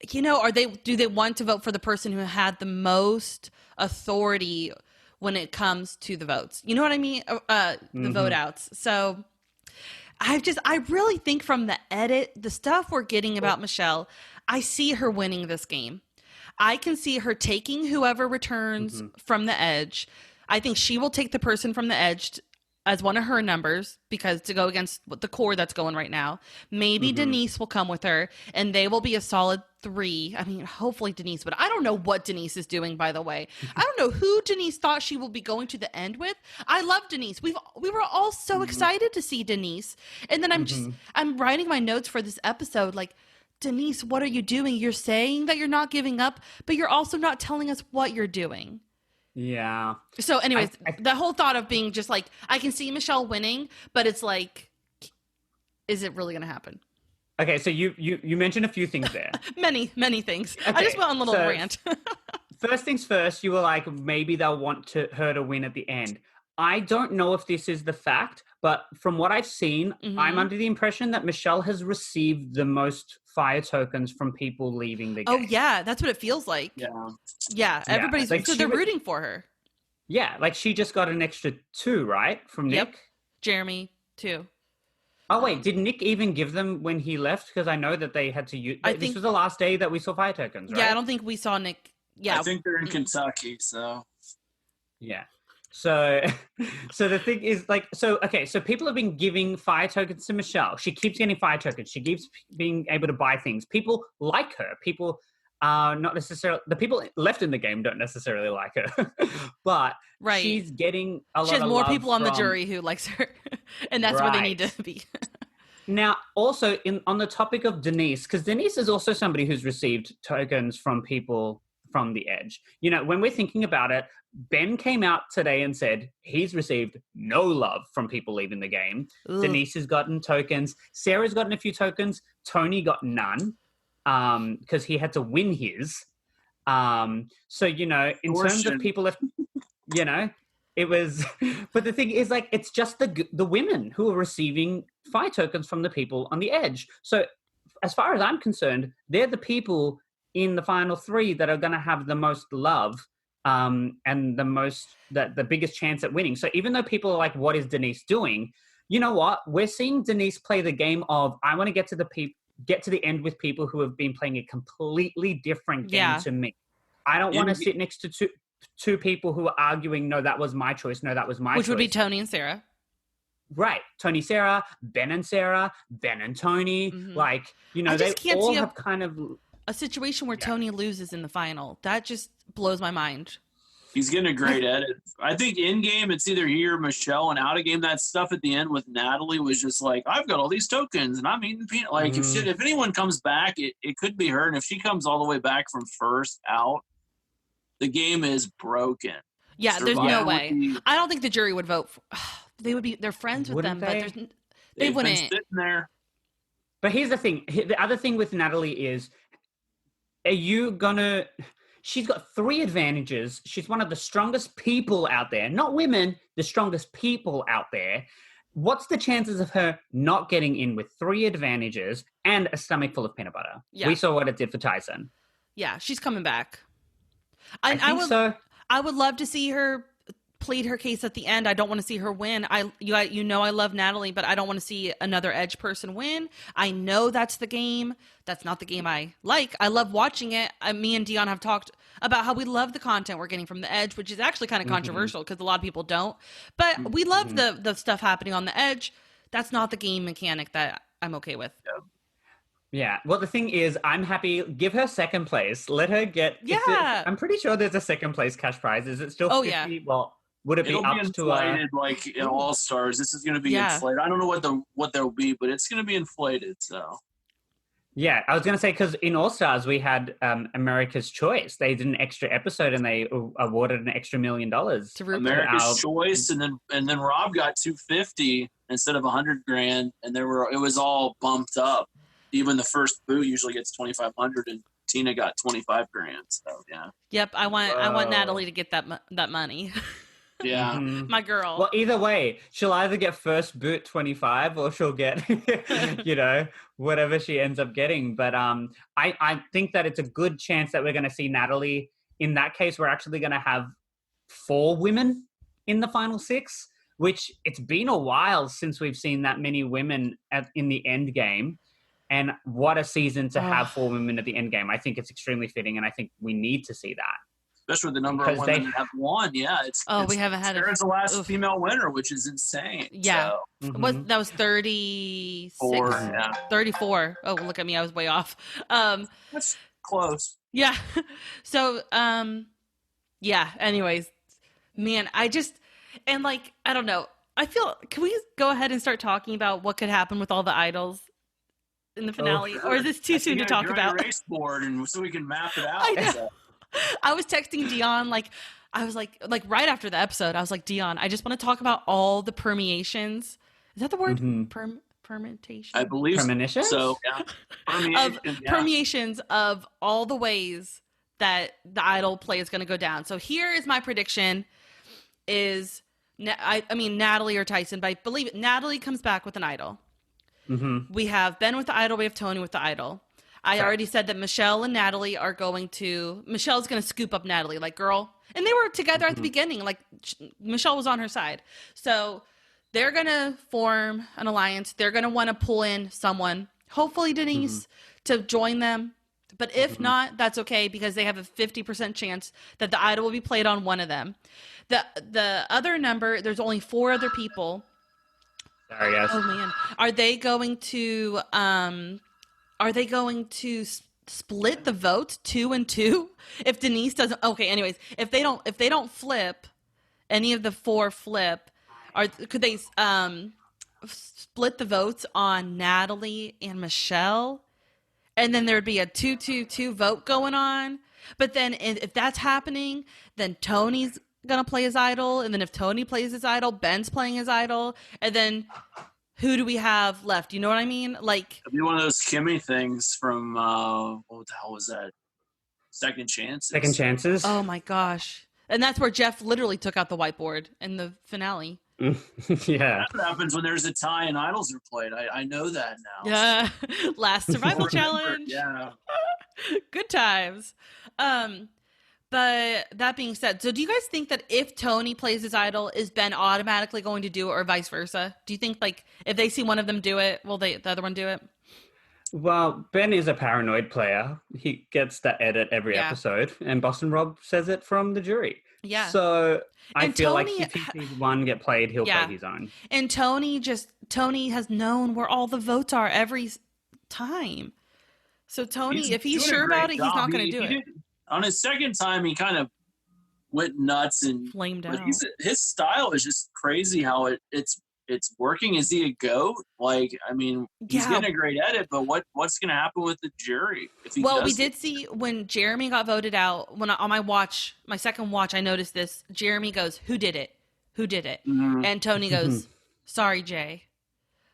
Do they want to vote for the person who had the most authority when it comes to the votes. You know what I mean? The vote outs. So I really think from the edit, the stuff we're getting about Michelle, I see her winning this game. I can see her taking whoever returns from the edge. I think she will take the person from the edge as one of her numbers, because to go against the core that's going right now. Maybe Denise will come with her, and they will be a solid 3. I mean, hopefully Denise, but I don't know what Denise is doing, by the way. I don't know who Denise thought she will be going to the end with. I love Denise. We were all so excited to see Denise. And then I'm writing my notes for this episode, like, Denise, what are you doing? You're saying that you're not giving up, but you're also not telling us what you're doing. Yeah. So anyways, the whole thought of being just like, I can see Michelle winning, but it's like, is it really going to happen? Okay, so you mentioned a few things there. many things. Okay, I just went on a little rant. First things first, you were like, maybe they'll want her to win at the end. I don't know if this is the fact, but from what I've seen, I'm under the impression that Michelle has received the most fire tokens from people leaving the game. Oh yeah, that's what it feels like. Yeah, everybody's like so they're rooting for her. Yeah, like she just got an extra 2, right? From Nick? Yep. Jeremy, 2. Oh wait, did Nick even give them when he left? Because I know that they had to use. This was the last day that we saw fire tokens, right? Yeah, I don't think we saw Nick. Yeah, I think they're in Kentucky, so. Yeah. So the thing is, like, so people have been giving fire tokens to Michelle. She keeps getting fire tokens. She keeps being able to buy things. People like her. People not necessarily, the people left in the game don't necessarily like her, but she's getting a lot of She has more love people on the jury who likes her, and that's where they need to be. Now, also on the topic of Denise, because Denise is also somebody who's received tokens from people from the edge. You know, when we're thinking about it, Ben came out today and said he's received no love from people leaving the game. Ugh. Denise has gotten tokens. Sarah's gotten a few tokens. Tony got none because he had to win his. So, you know, in terms of people, you know, it was, but the thing is, like, it's just the women who are receiving fire tokens from the people on the edge. So as far as I'm concerned, they're the people in the final 3 that are going to have the most love and the biggest chance at winning. So even though people are like, what is Denise doing? You know what? We're seeing Denise play the game of, I want to get to the end with people who have been playing a completely different game to me. I don't want to sit next to two people who are arguing, no, that was my choice. No, that was my choice. Which would be Tony and Sarah. Right. Tony, Sarah, Ben and Sarah, Ben and Tony. Mm-hmm. Like, you know, they all have kind of a situation where Tony loses in the final. That just blows my mind. He's getting a great edit. I think in game it's either he or Michelle, and out of game that stuff at the end with Natalie was just like, I've got all these tokens and I'm eating peanut. Like if anyone comes back, it could be her, and if she comes all the way back from first out, the game is broken. Yeah, there's no way. I don't think the jury would vote for. They're friends with them, but they wouldn't. Been sitting there. But here's the thing. The other thing with Natalie is, she's got 3 advantages. She's one of the strongest people out there. Not women, the strongest people out there. What's the chances of her not getting in with 3 advantages and a stomach full of peanut butter? Yeah. We saw what it did for Tyson. Yeah, she's coming back. I think so. I would love to see her plead her case at the end. I don't want to see her win. I love Natalie, but I don't want to see another Edge person win. I know that's the game. That's not the game I like. I love watching it. Me and Dion have talked about how we love the content we're getting from the Edge, which is actually kind of controversial because a lot of people don't. But we love the stuff happening on the Edge. That's not the game mechanic that I'm okay with. Yeah. Well, the thing is, I'm happy. Give her second place. Let her get. Yeah. I'm pretty sure there's a second place cash prize. Is it still 50? Yeah. Well, would it be up inflated, to like in All Stars? This is going to be inflated. I don't know what they'll be, but it's going to be inflated. So. Yeah, I was going to say, because in All Stars we had America's Choice. They did an extra episode and they awarded an extra $1 million to America's Choice, and then Rob got $250 instead of $100,000, and it was all bumped up. Even the first boot usually gets $2,500, and Tina got $25,000. So yeah. Yep, I want Natalie to get that money. Yeah, my girl. Well, either way, she'll either get first boot 25 or she'll get, whatever she ends up getting. But I think that it's a good chance that we're going to see Natalie. In that case, we're actually going to have 4 women in the final 6, which it's been a while since we've seen that many women in the end game. And what a season to have 4 women at the end game. I think it's extremely fitting, and I think we need to see that. Especially the number of women that have won. Yeah, we haven't had Sarah's the last female winner, which is insane. Yeah. So. That was 36? 4, 34. Oh, look at me. I was way off. That's close. Yeah. So, anyways, man, I don't know. Can we go ahead and start talking about what could happen with all the idols in the finale? Or is this too soon to talk about? A race board so we can map it out. I know. I was texting Dion, I was like right after the episode, I was like, Dion, I just want to talk about all the permeations. Is that the word? Permutation? I believe Premonitions? So. Yeah. Permeations of all the ways that the idol play is going to go down. So here is my prediction: is Natalie or Tyson, but I believe Natalie comes back with an idol. We have Ben with the idol. We have Tony with the idol. I already said that Michelle and Natalie are Michelle's going to scoop up Natalie, like, girl. And they were together at the beginning. Like, Michelle was on her side. So they're going to form an alliance. They're going to want to pull in someone, hopefully Denise, to join them. But if not, that's okay, because they have a 50% chance that the idol will be played on one of them. The other number, there's only 4 other people. Sorry, guys. Oh, man. Are they going to split the votes 2 and 2? If Denise doesn't, okay. Anyways, if they don't flip, any of the 4 flip, could they split the votes on Natalie and Michelle, and then there'd be a 2-2-2 vote going on? But then if that's happening, then Tony's gonna play his idol, and then if Tony plays his idol, Ben's playing his idol, and then who do we have left? You know what I mean? Like, it'd be one of those Kimmy things from what the hell was that? Second Chances. Second Chances. Oh my gosh! And that's where Jeff literally took out the whiteboard in the finale. Yeah, that's what happens when there's a tie and idols are played. I know that now. Yeah, last survival challenge. Yeah, good times. But that being said, so do you guys think that if Tony plays his idol, is Ben automatically going to do it, or vice versa? Do you think, like, if they see one of them do it, will the other one do it? Well, Ben is a paranoid player. He gets to edit every episode, and Boston Rob says it from the jury. Yeah. So I feel Tony, like if he sees one get played, he'll play his own. And Tony has known where all the votes are every time. So Tony, if he's sure about it, he's not going to do it. On his second time, he kind of went nuts and flamed out. His style is just crazy how it's working. Is he a GOAT? Like, I mean, he's getting a great edit, but what's going to happen with the jury if he does we did see when Jeremy got voted out. When on my second watch, I noticed this. Jeremy goes, "Who did it? Who did it?" And Tony goes, "Sorry, Jay."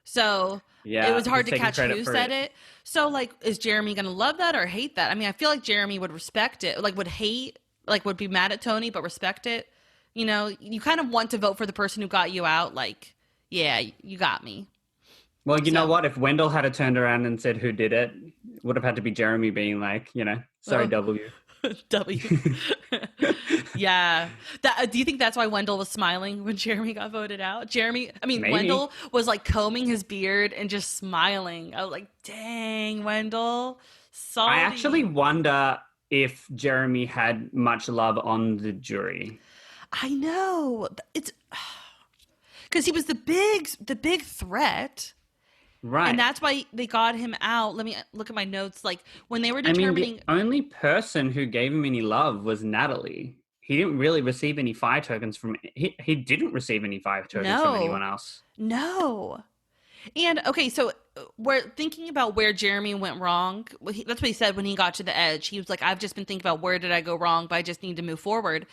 So it was hard to catch who said it. So, like, is Jeremy going to love that or hate that? I mean, I feel like Jeremy would respect it, like would hate, like would be mad at Tony, but respect it. You know, you kind of want to vote for the person who got you out. Like, yeah, you got me. Well, you know what? If Wendell had turned around and said who did it, it would have had to be Jeremy being like, sorry, W. W. Yeah. Do you think that's why Wendell was smiling when Jeremy got voted out? Maybe. Wendell was like combing his beard and just smiling. I was like, dang, Wendell. Salty. I actually wonder if Jeremy had much love on the jury. I know. It's because he was the big threat. Right. And that's why they got him out. Let me look at my notes. Like, when they were determining... the only person who gave him any love was Natalie. He didn't really receive any fire tokens from... He didn't receive any fire tokens from anyone else. No. And, okay, so we're thinking about where Jeremy went wrong. That's what he said when he got to the edge. He was like, I've just been thinking about where did I go wrong, but I just need to move forward.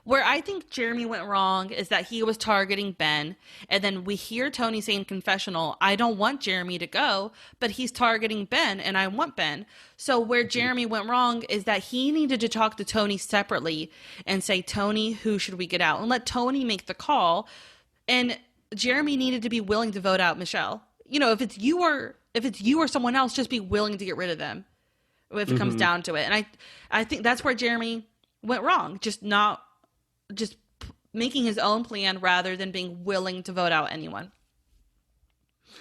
Where I think Jeremy went wrong is that he was targeting Ben. And then we hear Tony say in confessional, I don't want Jeremy to go, but he's targeting Ben and I want Ben. So where Jeremy went wrong is that he needed to talk to Tony separately and say, Tony, who should we get out? And let Tony make the call. And Jeremy needed to be willing to vote out Michelle. You know, if it's you or someone else, just be willing to get rid of them if it comes down to it. And I think that's where Jeremy went wrong. Just making his own plan rather than being willing to vote out anyone.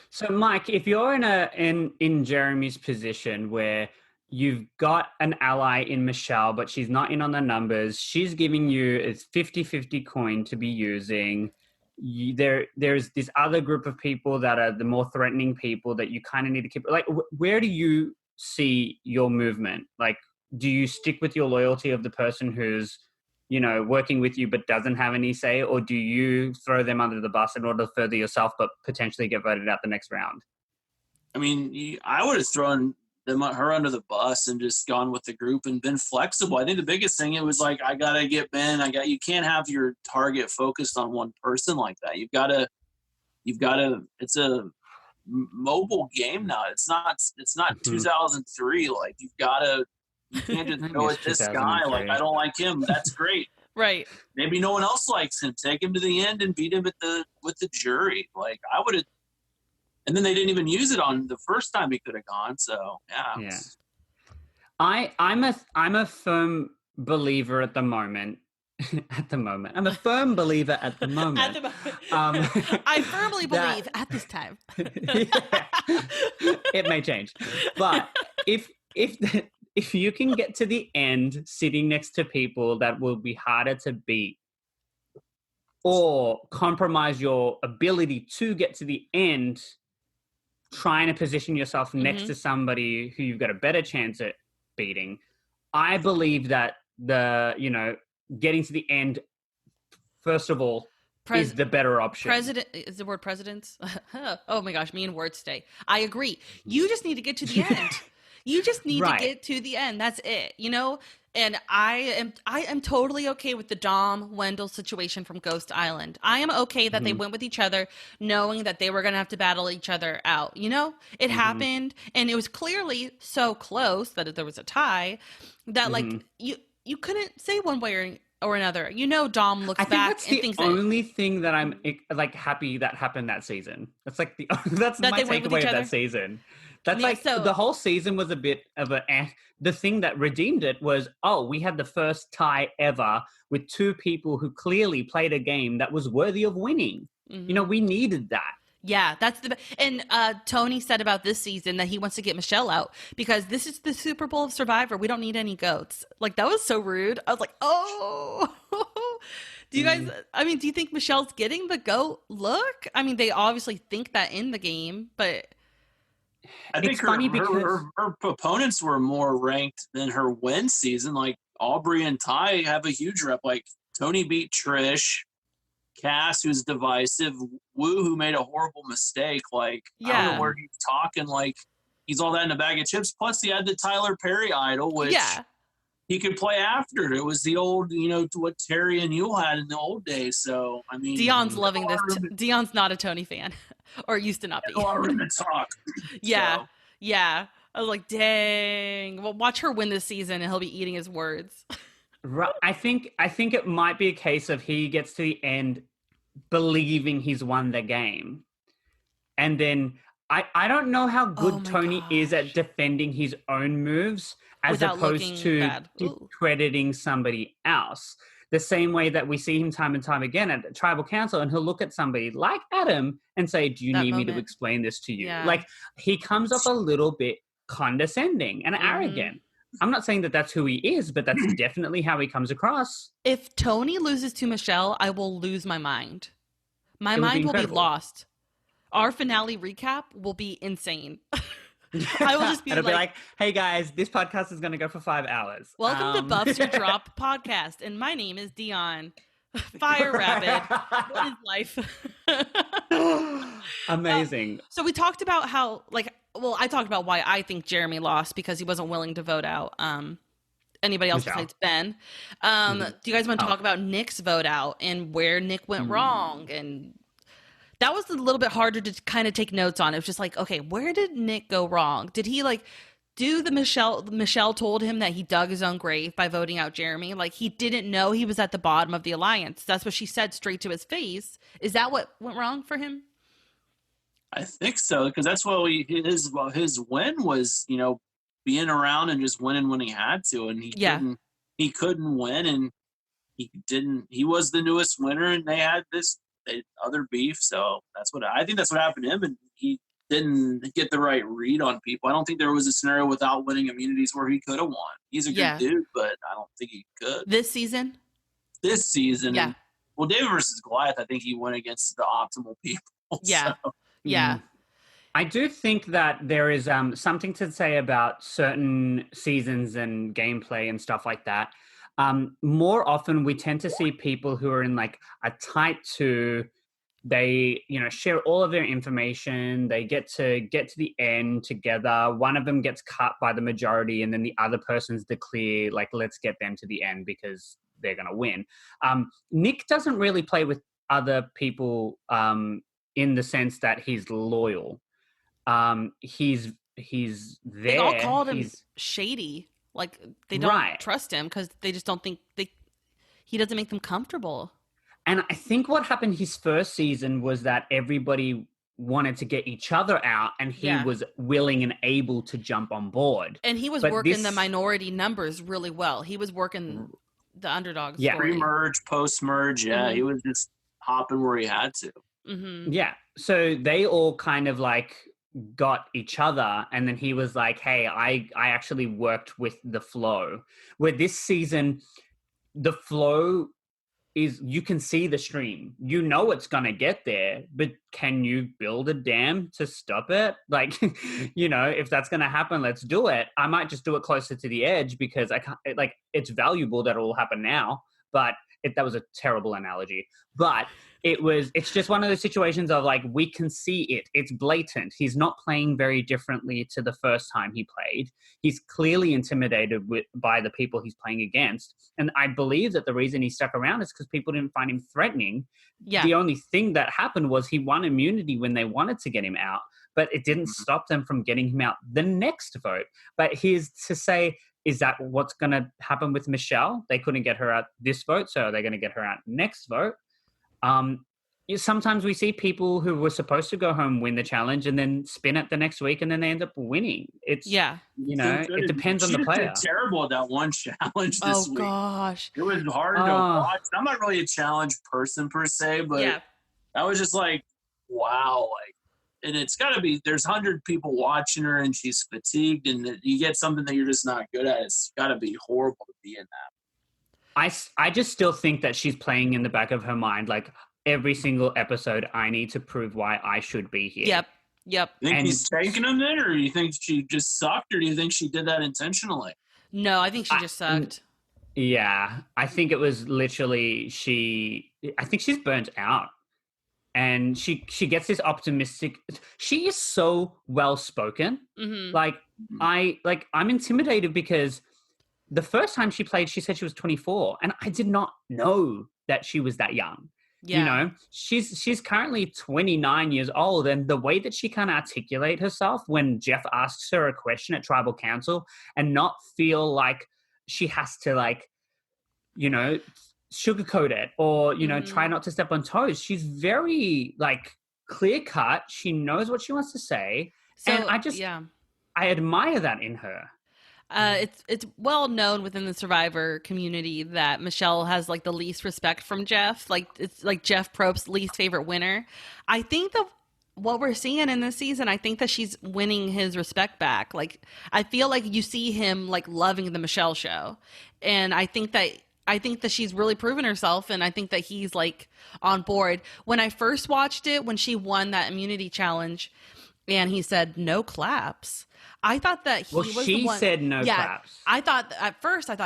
So, Mike, if you're in Jeremy's position where you've got an ally in Michelle, but she's not in on the numbers, she's giving you a 50-50 coin to be using. There's this other group of people that are the more threatening people that you kind of need to keep. Like, where do you see your movement? Like, do you stick with your loyalty of the person who's, you know, working with you but doesn't have any say, or do you throw them under the bus in order to further yourself but potentially get voted out the next round? I mean, I would have thrown her under the bus and just gone with the group and been flexible. I think the biggest thing, it was like, I gotta get Ben. You can't have your target focused on one person like that. You've gotta. It's a mobile game now. It's not 2003. Like, you can't just go with this guy. Like, I don't like him. That's great. Right. Maybe no one else likes him. Take him to the end and beat him with the jury. Like, I would have. And then they didn't even use it on the first time he could have gone. So yeah. I'm a firm believer at the moment. I'm a firm believer at the moment. I firmly believe at this time. It may change, but if you can get to the end sitting next to people that will be harder to beat, or compromise your ability to get to the end, trying to position yourself next to somebody who you've got a better chance at beating, I believe that getting to the end, first of all, is the better option. Is the word presidents? Oh my gosh, me and words today. I agree. You just need to get to the end. You just need to get to the end. That's it, you know? And I am totally okay with the Dom Wendell situation from Ghost Island. I am okay that they went with each other, knowing that they were going to have to battle each other out. You know, it happened, and it was clearly so close that there was a tie that like you couldn't say one way or another. You know, Dom looks back and thinks the only thing that I'm like happy that happened that season. That's like that's my takeaway of that season. That's the whole season was a bit of the thing that redeemed it was, we had the first tie ever with two people who clearly played a game that was worthy of winning. You know, we needed that. Yeah, that's and Tony said about this season that he wants to get Michelle out because this is the Super Bowl of Survivor. We don't need any goats. Like, that was so rude. I was like, oh. Do you guys, do you think Michelle's getting the goat look? I mean, they obviously think that in the game, but I think her opponents were more ranked than her win season. Like, Aubrey and Ty have a huge rep. Like, Tony beat Trish, Cass, who's divisive, Wu, who made a horrible mistake. Like, I don't know where he's talking. Like, he's all that in a bag of chips. Plus, he had the Tyler Perry idol, which he could play after. It was the old, what Terry and Yule had in the old days. So, I mean, Dion's loving this. Dion's not a Tony fan, or used to not be. A lot of room to talk. Yeah. I was like, dang. Well, watch her win this season, and he'll be eating his words. Right. I think it might be a case of he gets to the end believing he's won the game, and then I don't know how good Tony is at defending his own moves as without opposed to discrediting somebody else. The same way that we see him time and time again at Tribal Council, and he'll look at somebody like Adam and say, "Do you need me to explain this to you?" Yeah. Like, he comes off a little bit condescending and arrogant. I'm not saying that that's who he is, but that's definitely how he comes across. If Tony loses to Michelle, I will lose my mind. My mind will be lost. Our finale recap will be insane. I will just be It'll be like, hey guys, this podcast is going to go for 5 hours. Welcome to Buffs or Drop podcast. And my name is Dion. Fire Rabbit. What is life? Amazing. So we talked about how, I talked about why I think Jeremy lost because he wasn't willing to vote out anybody else besides Ben. Do you guys want to talk about Nick's vote out and where Nick went wrong? And that was a little bit harder to kind of take notes on. It was just like, okay, where did Nick go wrong? Did he do the Michelle told him that he dug his own grave by voting out Jeremy? Like, he didn't know he was at the bottom of the alliance. That's what she said straight to his face. Is that what went wrong for him? I think so, because that's what his win was, being around and just winning when he had to, and he couldn't win, and he was the newest winner, and they had other beef. So I think that's what happened to him, and he didn't get the right read on people. I don't think there was a scenario without winning immunities where he could have won. He's a good dude, but I don't think he could. This season? Yeah. And, well, David versus Goliath, I think he went against the optimal people. Yeah. So. Yeah. I do think that there is something to say about certain seasons and gameplay and stuff like that. More often, we tend to see people who are in like a tight two. They, share all of their information. They get to the end together. One of them gets cut by the majority, and then the other person's the clear. Like, let's get them to the end because they're going to win. Nick doesn't really play with other people in the sense that he's loyal. He's there. They all called him shady. Like, they don't trust him because they just don't think he doesn't make them comfortable. And I think what happened his first season was that everybody wanted to get each other out, and he was willing and able to jump on board. And he was working the minority numbers really well. He was working the underdogs. Yeah. Pre-merge, post-merge, he was just hopping where he had to. Mm-hmm. Yeah. So they all kind of like got each other, and then he was like, hey, I actually worked with the flow. Where this season, the flow is, you can see the stream, it's gonna get there, but can you build a dam to stop it? Like, if that's gonna happen, let's do it. I might just do it closer to the edge because I can't, like, it's valuable that it will happen now, but that was a terrible analogy. But it's just one of those situations of like, we can see it. It's blatant. He's not playing very differently to the first time he played. He's clearly intimidated by the people he's playing against. And I believe that the reason he stuck around is because people didn't find him threatening. Yeah. The only thing that happened was he won immunity when they wanted to get him out, but it didn't stop them from getting him out the next vote. But here's to say, is that what's going to happen with Michelle? They couldn't get her out this vote, so they're going to get her out next vote. Sometimes we see people who were supposed to go home win the challenge and then spin it the next week, and then they end up winning. It depends on the player. She did terrible at that one challenge this week. Oh gosh, it was hard to watch. I'm not really a challenge person per se, but I was just like, wow, like. And it's got to be, there's 100 people watching her and she's fatigued, and you get something that you're just not good at. It's got to be horrible to be in that. I just still think that she's playing in the back of her mind, like, every single episode, I need to prove why I should be here. Yep. You think he's taking them then, or do you think she just sucked, or do you think she did that intentionally? No, I think she just sucked. Yeah. I think it was literally I think she's burnt out. And she gets this optimistic. She is so well spoken. Mm-hmm. I'm intimidated because the first time she played, she said she was 24, and I did not know that she was that young. Yeah. She's currently 29 years old, and the way that she can articulate herself when Jeff asks her a question at Tribal Council and not feel like she has to sugarcoat it or, try not to step on toes. She's very clear cut. She knows what she wants to say. So, and I admire that in her. It's well known within the Survivor community that Michelle has the least respect from Jeff. It's Jeff Probst's least favorite winner. I think what we're seeing in this season, I think that she's winning his respect back. I feel like you see him loving the Michelle show, and I think that she's really proven herself, and I think that he's on board. When I first watched it, when she won that immunity challenge, and he said no claps, I thought that he was the one. She said no claps. I thought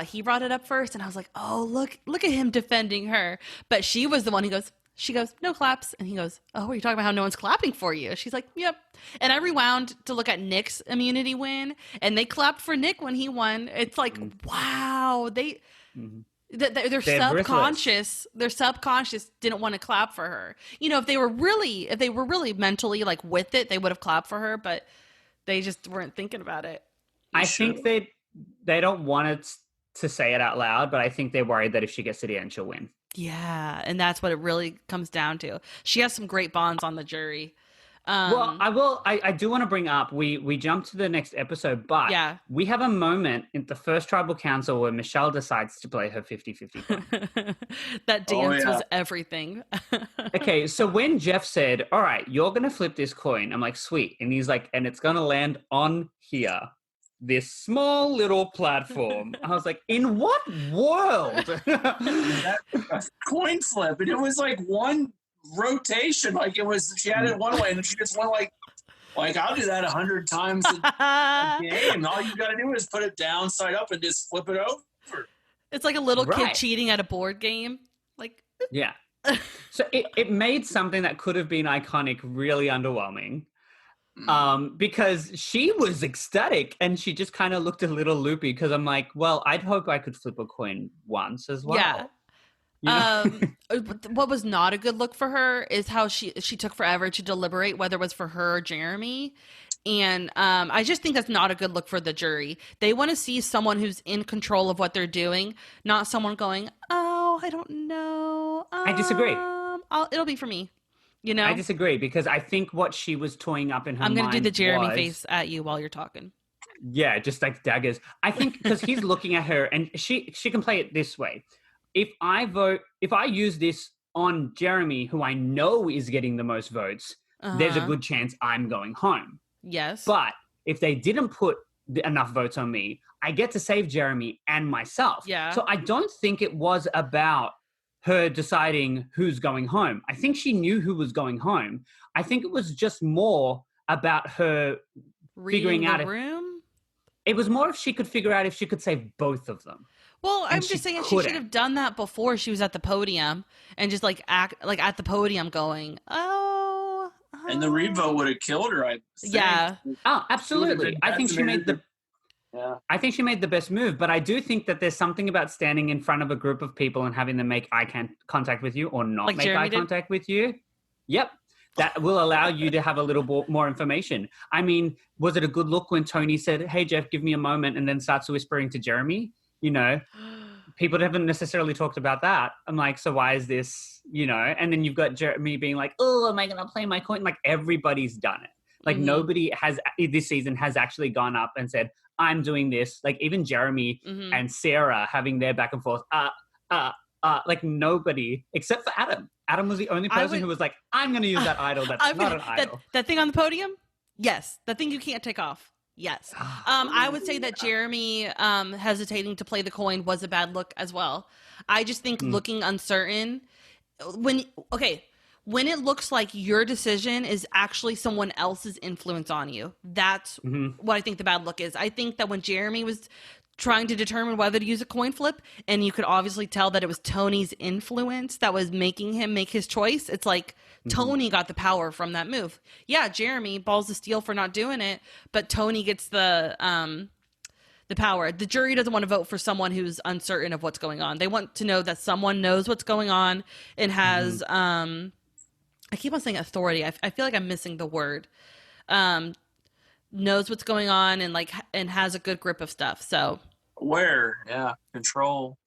he brought it up first, and I was like, oh, look at him defending her. But she was the one she goes, no claps. And he goes, oh, are you talking about how no one's clapping for you? She's like, yep. And I rewound to look at Nick's immunity win, and they clapped for Nick when he won. It's wow. They're subconscious. Their subconscious didn't want to clap for her. If they were really mentally with it, they would have clapped for her, but they just weren't thinking about it. I think they don't want it to say it out loud, but I think they're worried that if she gets to the end, she'll win. Yeah, and that's what it really comes down to. She has some great bonds on the jury. Well, I do want to bring up, we jumped to the next episode, but Yeah. we have a moment in the first tribal council where Michelle decides to play her 50-50 coin. That dance was everything. Okay, so when Jeff said, all right, you're going to flip this coin, I'm like, sweet. And he's like, and it's going to land on here, this small little platform. I was like, in what world? That coin flip, and it was like one rotation. Like it was, she had it one way, and then she just went like I'll do that 100 times a game. All you got to do is put it down, side up, and just flip it over. It's like a little kid cheating at a board game. Like, yeah. So it made something that could have been iconic really underwhelming. Because she was ecstatic and she just kind of looked a little loopy, because I'm like, well, I'd hope I could flip a coin once as well. Yeah. You know? What was not a good look for her is how she took forever to deliberate whether it was for her or Jeremy. And I just think that's not a good look for the jury. They want to see someone who's in control of what they're doing, not someone going, oh, I don't know. I disagree. It'll be for me. You know? I disagree, because I think what she was toying up in her mind, I'm going to do the Jeremy face at you while you're talking. Yeah, just like daggers. I think because he's looking at her, and she can play it this way. If I use this on Jeremy, who I know is getting the most votes, there's a good chance I'm going home. Yes. But if they didn't put enough votes on me, I get to save Jeremy and myself. Yeah. So I don't think it was about her deciding who's going home. I think she knew who was going home. I think it was just more about her figuring out it was more if she could figure out if she could save both of them. Well, I'm just saying she should have done that before she was at the podium and just like act like at the podium going, and the revote would have killed her. I think. Yeah. Oh, absolutely. I think she made the best move, but I do think that there's something about standing in front of a group of people and having them make eye contact with you or not make eye contact with you. Yep. That will allow you to have a little more information. I mean, was it a good look when Tony said, hey, Jeff, give me a moment, and then starts whispering to Jeremy? You know, people haven't necessarily talked about that. I'm like, so why is this, you know? And then you've got Jeremy being like, oh, am I going to play my coin? Like, everybody's done it. Like, nobody has this season has actually gone up and said, I'm doing this. Like, even Jeremy and Sarah having their back and forth. Like, nobody, except for Adam. Adam was the only person who was like, I'm going to use that idol. That's not an idol. That thing on the podium? Yes. That thing you can't take off. Yes. I would say that Jeremy hesitating to play the coin was a bad look as well. I just think looking uncertain when it looks like your decision is actually someone else's influence on you. That's what I think the bad look is. I think that when Jeremy was trying to determine whether to use a coin flip, and you could obviously tell that it was Tony's influence that was making him make his choice. It's like Tony got the power from that move. Yeah, Jeremy balls of steel for not doing it, but Tony gets the power. The jury doesn't want to vote for someone who's uncertain of what's going on. They want to know that someone knows what's going on and has I keep on saying authority. I feel like I'm missing the word. Knows what's going on and has a good grip of stuff. So control,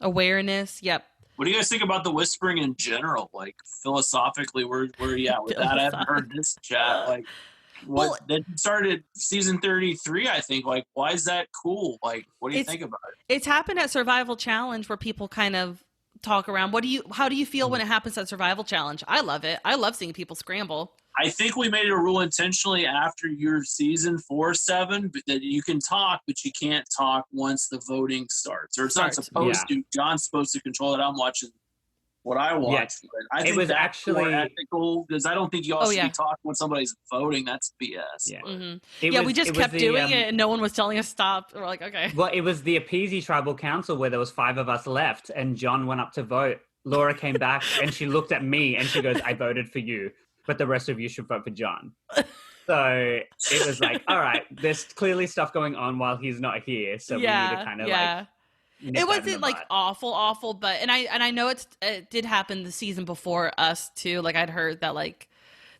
awareness. Yep. What do you guys think about the whispering in general? Like philosophically, where are you at with that? I haven't heard this chat. Like, that started season 33, I think. Like, why is that cool? Like, what do you think about it? It's happened at Survival Challenge where people kind of talk around. How do you feel when it happens at Survival Challenge? I love it. I love seeing people scramble. I think we made a rule intentionally after your season 4-7 that you can talk, but you can't talk once the voting starts. Or it's not supposed to. John's supposed to control it. I'm watching what I watch. Yeah. I think that's actually more ethical, because I don't think you all should be talking when somebody's voting. That's BS. Yeah, we just kept doing it, and no one was telling us stop. We're like, okay. Well, it was the Appeasy Tribal Council where there was 5 of us left, and John went up to vote. Laura came back, and she looked at me, and she goes, I voted for you, but the rest of you should vote for John. So it was like, all right, there's clearly stuff going on while he's not here, so we need to kind of like... It wasn't like awful, but and I know it did happen the season before us too. Like I'd heard that like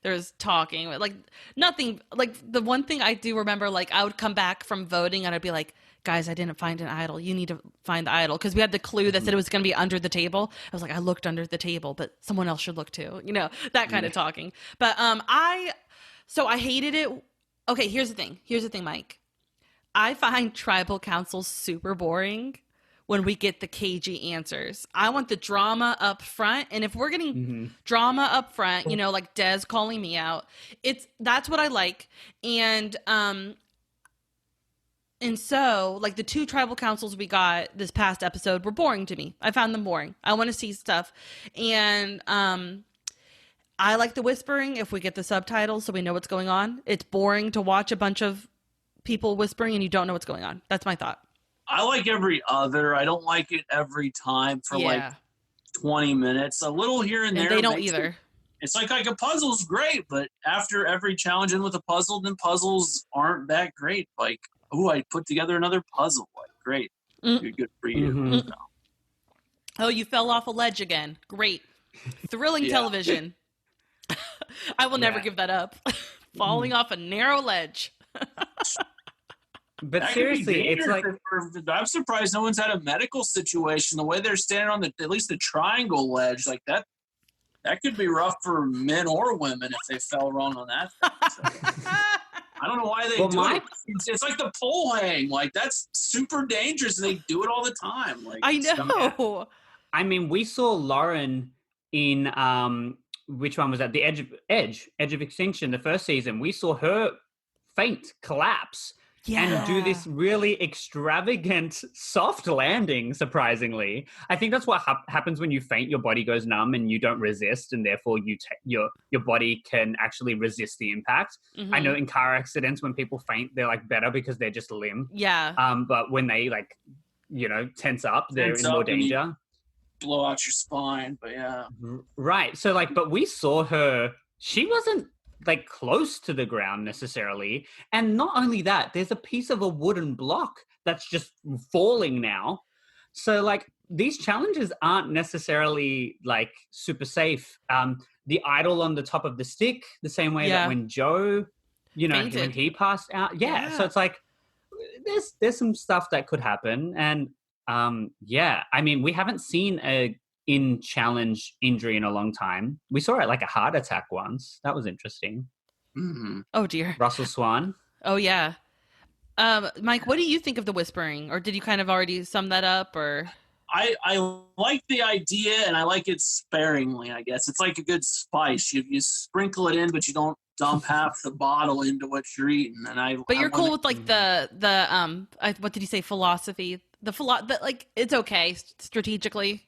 there's talking, like nothing. Like the one thing I do remember, like I would come back from voting and I'd be like, guys, I didn't find an idol. You need to find the idol, because we had the clue that said it was going to be under the table. I was like, I looked under the table, but someone else should look too. You know, that kind of talking. But I hated it. Okay, here's the thing, Mike. I find tribal councils super boring when we get the cagey answers. I want the drama up front. And if we're getting drama up front, you know, like Des calling me out, that's what I like. And so, like, the 2 tribal councils we got this past episode were boring to me. I found them boring. I want to see stuff. And I like the whispering if we get the subtitles so we know what's going on. It's boring to watch a bunch of people whispering and you don't know what's going on. That's my thought. I like every other. I don't like it every time for like 20 minutes. A little here and there. And they don't either. It's like a puzzle's great, but after every challenge in with a puzzle, then puzzles aren't that great. Like, oh, I put together another puzzle. Like, great. Good for you. So. Oh, you fell off a ledge again. Great. Thrilling television. I will never give that up. Falling off a narrow ledge. But seriously, it's like I'm surprised no one's had a medical situation. The way they're standing on at least the triangle ledge, like that could be rough for men or women if they fell wrong on that thing. So, I don't know why they do it. It's like the pole hang. Like, that's super dangerous. They do it all the time. Like, I know. I mean, we saw Lauren in which one was that? The Edge of Extinction, the first season. We saw her faint, collapse. And do this really extravagant soft landing, surprisingly. I think that's what happens when you faint. Your body goes numb and you don't resist, and therefore your body can actually resist the impact. I know in car accidents, when people faint, they're like better because they're just limp. Yeah. But when they tense up, they're in more danger. Blow out your spine, but yeah. Right. So but we saw her. She wasn't like close to the ground necessarily, and not only that, there's a piece of a wooden block that's just falling now. So like these challenges aren't necessarily like super safe. The idol on the top of the stick, the same way that when Joe, when he passed out, so it's like there's some stuff that could happen. And I mean, we haven't seen a in challenge injury in a long time. We saw it like a heart attack once. That was interesting. Oh dear. Russell Swan. Oh yeah. Mike, what do you think of the whispering? Or did you kind of already sum that up? Or I like the idea, and I like it sparingly, I guess. It's like a good spice. You sprinkle it in, but you don't dump half the bottle into what you're eating. But you're cool with like the what did you say, philosophy? Like, it's okay strategically.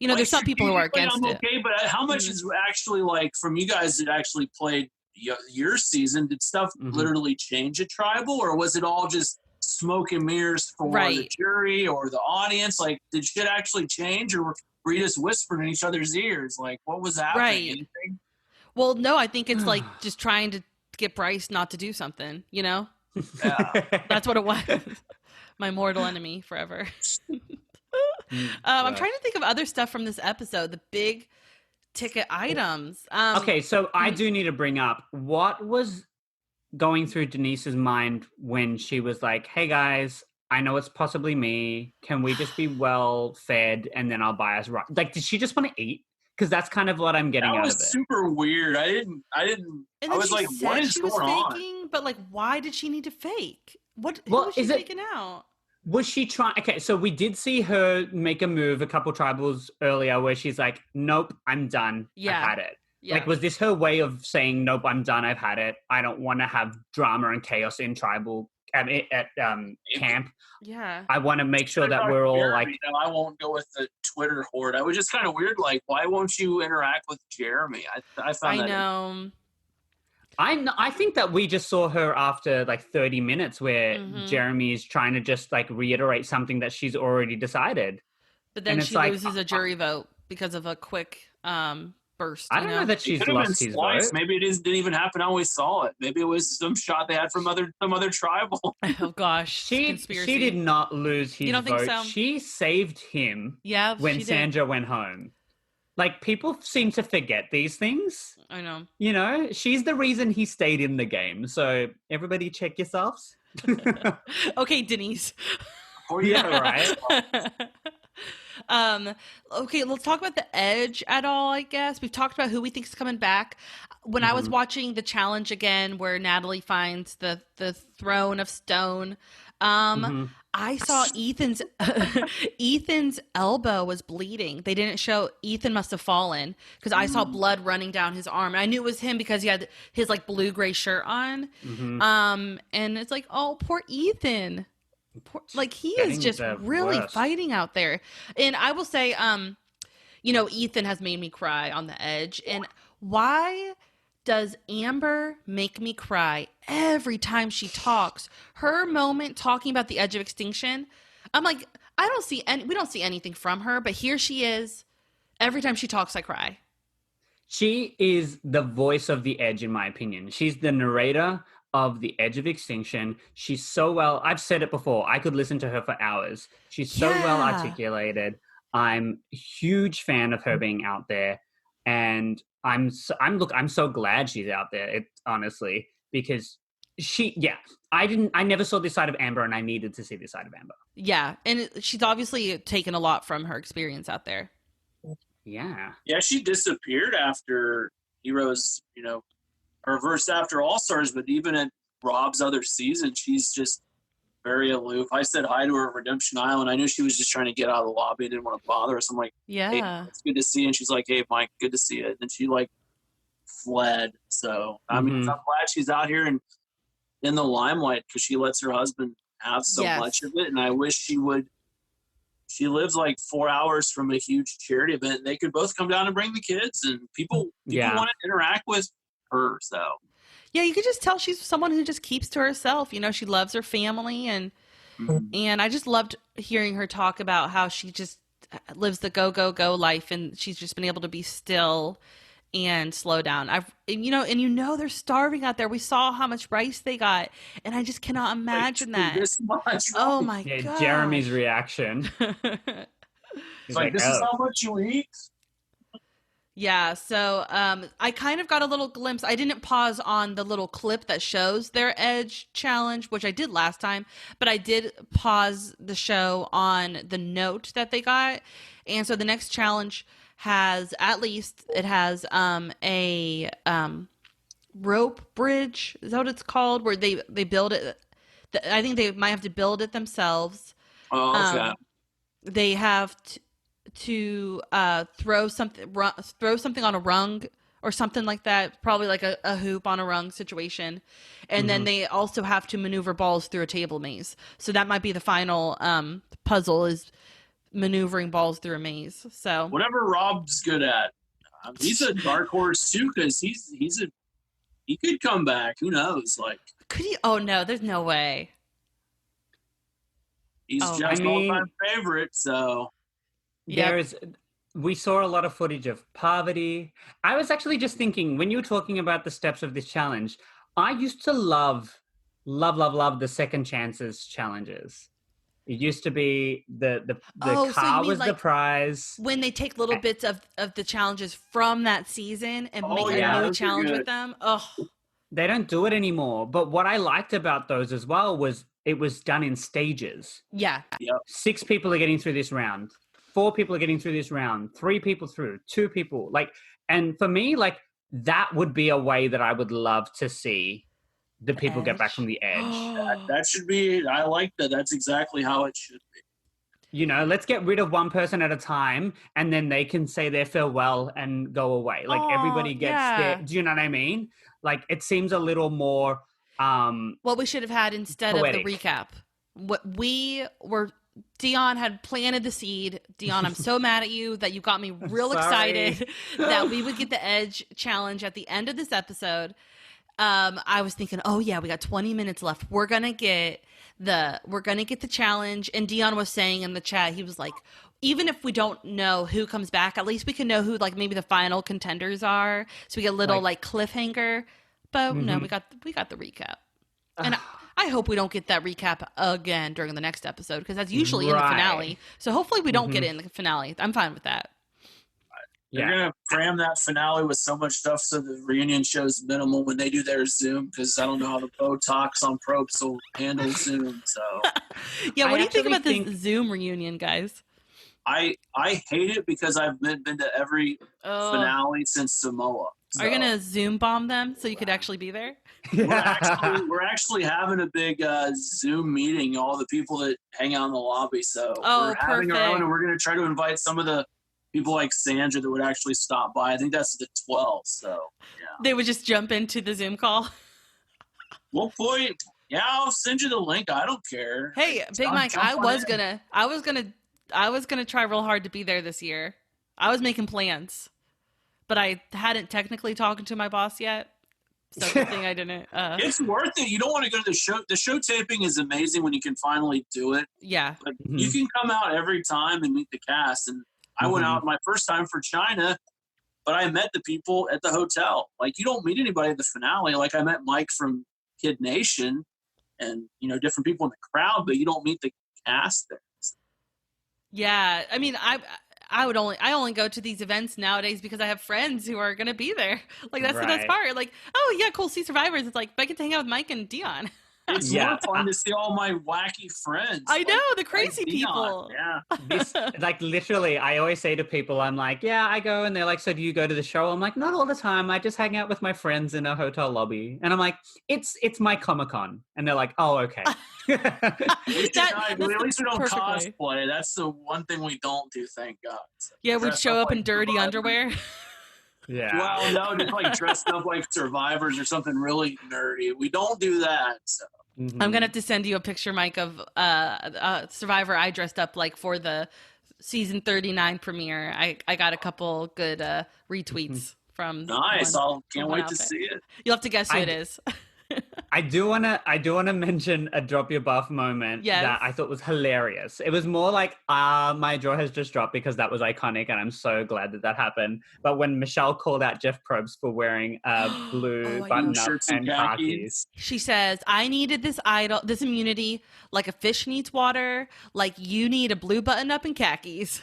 There's some people who are against it. Okay, but how much is actually, like, from you guys that actually played your season, did stuff literally change at Tribal, or was it all just smoke and mirrors for the jury or the audience? Like, did shit actually change, or were you just whispering in each other's ears? Like, what was happening? Right. Anything? Well, no, I think it's like just trying to get Bryce not to do something, Yeah. That's what it was. My mortal enemy forever. I'm trying to think of other stuff from this episode, the big ticket items. Okay, so I do need to bring up, what was going through Denise's mind when she was like, hey guys, I know it's possibly me. Can we just be well fed and then I'll buy us right? Like, did she just want to eat? Because that's kind of what I'm getting out of it. That was super weird. I didn't. And I was like, what is going on? Faking, but like, why did she need to fake? Who was she faking out? Was she trying? Okay, so we did see her make a move a couple tribals earlier where she's like, nope, I'm done. Yeah. I've had it. Yeah. Like, was this her way of saying, nope, I'm done. I've had it. I don't want to have drama and chaos in tribal at camp. Yeah. I want to make sure that we're all like. I won't go with the Twitter horde. I was just kind of weird. Like, why won't you interact with Jeremy? I found that. I know. I think that we just saw her after like 30 minutes where Jeremy is trying to just like reiterate something that she's already decided. But then she loses a jury vote because of a quick burst. I don't know that she's lost his vote. Maybe it didn't even happen how we saw it. Maybe it was some shot they had from some other tribal. Oh gosh. She did not lose his vote. You don't think so? She saved him when Sandra went home. Like, people seem to forget these things. I know. You know, she's the reason he stayed in the game. So everybody check yourselves. Okay, Denise. Yeah, right. Okay, let's talk about the Edge at all, I guess. We've talked about who we think is coming back. When I was watching the challenge again where Natalie finds the throne of stone, I saw Ethan's elbow was bleeding. They didn't show. Ethan must have fallen because I saw blood running down his arm. And I knew it was him because he had his like blue-gray shirt on. And it's like, oh, poor Ethan. Like, he is just really fighting out there. And I will say, you know, Ethan has made me cry on the Edge. And why does Amber make me cry every time she talks? Her moment talking about the edge of extinction, I'm like, we don't see anything from her, but here she is. Every time she talks, I cry. She is the voice of the Edge, in my opinion. She's the narrator of the Edge of Extinction. She's so well, I've said it before, I could listen to her for hours. She's so well articulated. I'm a huge fan of her being out there. And I'm so glad she's out there, honestly, because I never saw this side of Amber, and I needed to see this side of Amber. Yeah. And she's obviously taken a lot from her experience out there. Yeah. Yeah, she disappeared after Heroes, you know, or reversed after All-Stars, but even at Rob's other season, she's just very aloof. I said hi to her at Redemption Island. I knew she was just trying to get out of the lobby. I didn't want to bother us. I'm like, hey, it's good to see you. And she's like, hey, Mike, good to see you. And then she like fled. So, I mean, I'm glad she's out here and in the limelight because she lets her husband have so much of it. And I wish she would. She lives like 4 hours from a huge charity event. And they could both come down and bring the kids, and people want to interact with her. So yeah, you could just tell she's someone who just keeps to herself. You know, she loves her family, and I just loved hearing her talk about how she just lives the go life, and she's just been able to be still and slow down. They're starving out there. We saw how much rice they got, and I just cannot imagine that. This much oh my god! Jeremy's reaction. He's like, this is how much you eat. Yeah, so I kind of got a little glimpse. I didn't pause on the little clip that shows their Edge challenge, which I did last time, but I did pause the show on the note that they got. And so the next challenge has a rope bridge. Is that what it's called? Where they build it. I think they might have to build it themselves. Oh, okay. They have to throw something on a rung or something like that, probably like a hoop on a rung situation, and then they also have to maneuver balls through a table maze. So that might be the final puzzle, is maneuvering balls through a maze. So whatever Rob's good at, he's a dark horse too, because he could come back. Who knows? Like, could he? Oh no, there's no way. He's all-time favorite, so. We saw a lot of footage of Parvati. I was actually just thinking, when you were talking about the steps of this challenge, I used to love the second chances challenges. It used to be the car was the prize. When they take little bits of the challenges from that season and make a new challenge with them. Oh, they don't do it anymore. But what I liked about those as well was it was done in stages. Yeah. Yep. 6 people are getting through this round. 4 people are getting through this round, 3 people through, 2 people. And for me, that would be a way that I would love to see the people get back from the Edge. That should be, I like that. That's exactly how it should be. You know, let's get rid of one person at a time, and then they can say their farewell and go away. Everybody gets their, do you know what I mean? It seems a little more what we should have had instead poetic. Of the recap. Dion had planted the seed. Dion, I'm so mad at you that you got me real excited that we would get the Edge challenge at the end of this episode. I was thinking, oh yeah, we got 20 minutes left. We're gonna get the challenge. And Dion was saying in the chat, he was like, even if we don't know who comes back, at least we can know who maybe the final contenders are. So we get a little cliffhanger. But no, we got the recap. And I hope we don't get that recap again during the next episode, because that's usually in the finale. So hopefully we don't get it in the finale. I'm fine with that. They're gonna cram that finale with so much stuff so the reunion show's minimal when they do their Zoom, because I don't know how the Botox on probes will handle Zoom. So yeah, what I do you think actually about this think- Zoom reunion, guys? I hate it because I've been to every finale since Samoa. So Are you gonna Zoom bomb them so you could actually be there? we're actually having a big Zoom meeting, all the people that hang out in the lobby. So we're having our own, and we're gonna try to invite some of the people like Sandra that would actually stop by. I think that's the 12th. So yeah, They would just jump into the Zoom call. we'll point. Yeah, I'll send you the link. I don't care. Hey, Big Mike, I was gonna try real hard to be there this year. I was making plans, but I hadn't technically talked to my boss yet. So good thing I didn't. It's worth it. You don't want to go to the show. The show taping is amazing when you can finally do it. Yeah. But you can come out every time and meet the cast. And I went out my first time for China, but I met the people at the hotel. Like, you don't meet anybody at the finale. Like, I met Mike from Kid Nation and, different people in the crowd, but you don't meet the cast there. Yeah. I mean, I only go to these events nowadays because I have friends who are going to be there. Like, that's the best part. Like, oh yeah, cool. See Survivors. It's like, I get to hang out with Mike and Dion. It's more fun to see all my wacky friends. I know, the crazy people. Yeah. Like, literally, I always say to people, I'm like, yeah, I go. And they're like, so do you go to the show? I'm like, not all the time. I just hang out with my friends in a hotel lobby. And I'm like, it's my Comic-Con. And they're like, oh, okay. At least we don't cosplay. Way. That's the one thing we don't do, thank God. So yeah, we'd show up in dirty underwear. Yeah. Well, no, just like dressed up like Survivors or something really nerdy. We don't do that. So. I'm gonna have to send you a picture, Mike, of Survivor I dressed up like for the season 39 premiere. I got a couple good retweets from. Nice! Can't wait to see it. You'll have to guess who it is. I do wanna mention a drop your buff moment that I thought was hilarious. It was more like my jaw has just dropped because that was iconic, and I'm so glad that happened. But when Michelle called out Jeff Probst for wearing blue button-up and khakis, she says, "I needed this immunity like a fish needs water, like you need a blue button-up and khakis."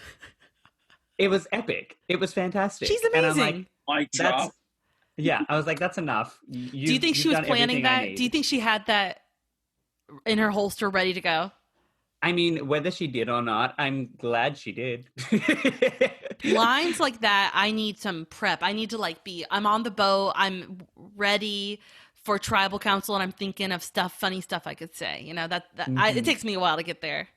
It was epic. It was fantastic. She's amazing. And I'm like, mic drop. Yeah, I was like, that's enough. Do you think she was planning that? Do you think she had that in her holster ready to go? I mean, whether she did or not, I'm glad she did. Lines like that, I need some prep. I need to I'm on the boat. I'm ready for tribal council, and I'm thinking of funny stuff I could say. It takes me a while to get there.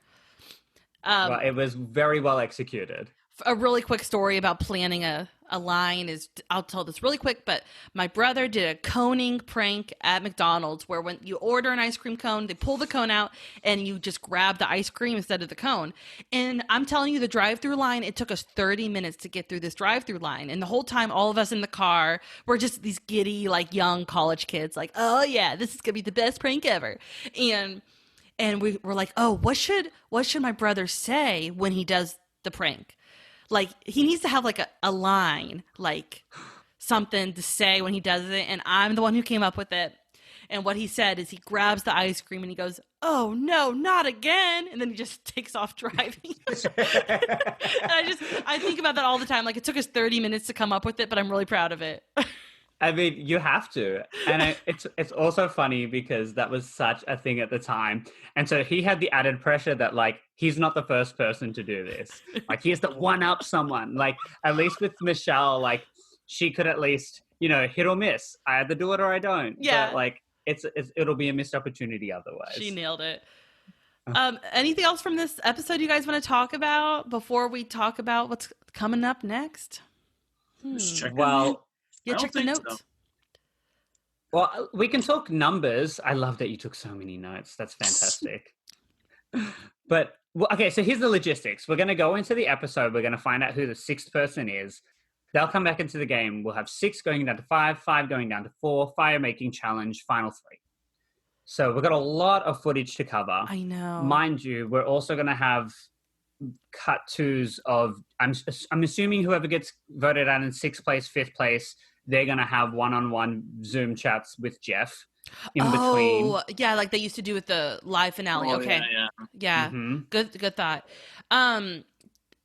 Well, it was very well executed. A really quick story about planning a line is, I'll tell this really quick, but my brother did a coning prank at McDonald's where when you order an ice cream cone, they pull the cone out and you just grab the ice cream instead of the cone. And I'm telling you, the drive-through line, it took us 30 minutes to get through this drive-through line. And the whole time, all of us in the car, we're just these giddy, young college kids, oh yeah, this is going to be the best prank ever. And we were like, oh, what should my brother say when he does the prank? He needs to have a line, something to say when he does it. And I'm the one who came up with it. And what he said is he grabs the ice cream and he goes, "Oh no, not again." And then he just takes off driving. And I think about that all the time. It took us 30 minutes to come up with it, but I'm really proud of it. I mean, you have to. And it's also funny because that was such a thing at the time. And so he had the added pressure that, he's not the first person to do this. He has to one-up someone. At least with Michelle, she could at least, hit or miss. I either do it or I don't. Yeah. But, it'll be a missed opportunity otherwise. She nailed it. Anything else from this episode you guys want to talk about before we talk about what's coming up next? Yeah, check the notes. So. Well, we can talk numbers. I love that you took so many notes. That's fantastic. But, okay, so here's the logistics. We're going to go into the episode. We're going to find out who the sixth person is. They'll come back into the game. We'll have 6 going down to 5, 5 going down to 4, fire making challenge, final 3. So we've got a lot of footage to cover. I know. Mind you, we're also going to have cut twos of, I'm assuming whoever gets voted out in 6th place, 5th place, they're going to have one-on-one Zoom chats with Jeff in between. Oh, yeah, like they used to do with the live finale. Okay. Yeah. Mm-hmm. Good thought.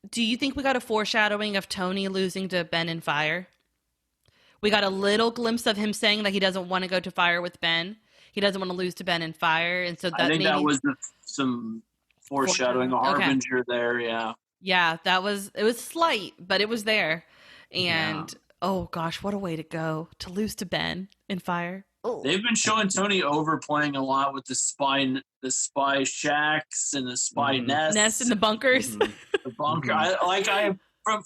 do you think we got a foreshadowing of Tony losing to Ben in Fire? We got a little glimpse of him saying that he doesn't want to go to Fire with Ben. He doesn't want to lose to Ben in Fire, and so that I think maybe that was some foreshadowing, a harbinger there. Yeah. Yeah, it was slight, but it was there. And oh gosh, what a way to go to lose to Ben in Fire. Oh. They've been showing Tony overplaying a lot with the spy shacks and the spy nests in the bunkers. The bunker.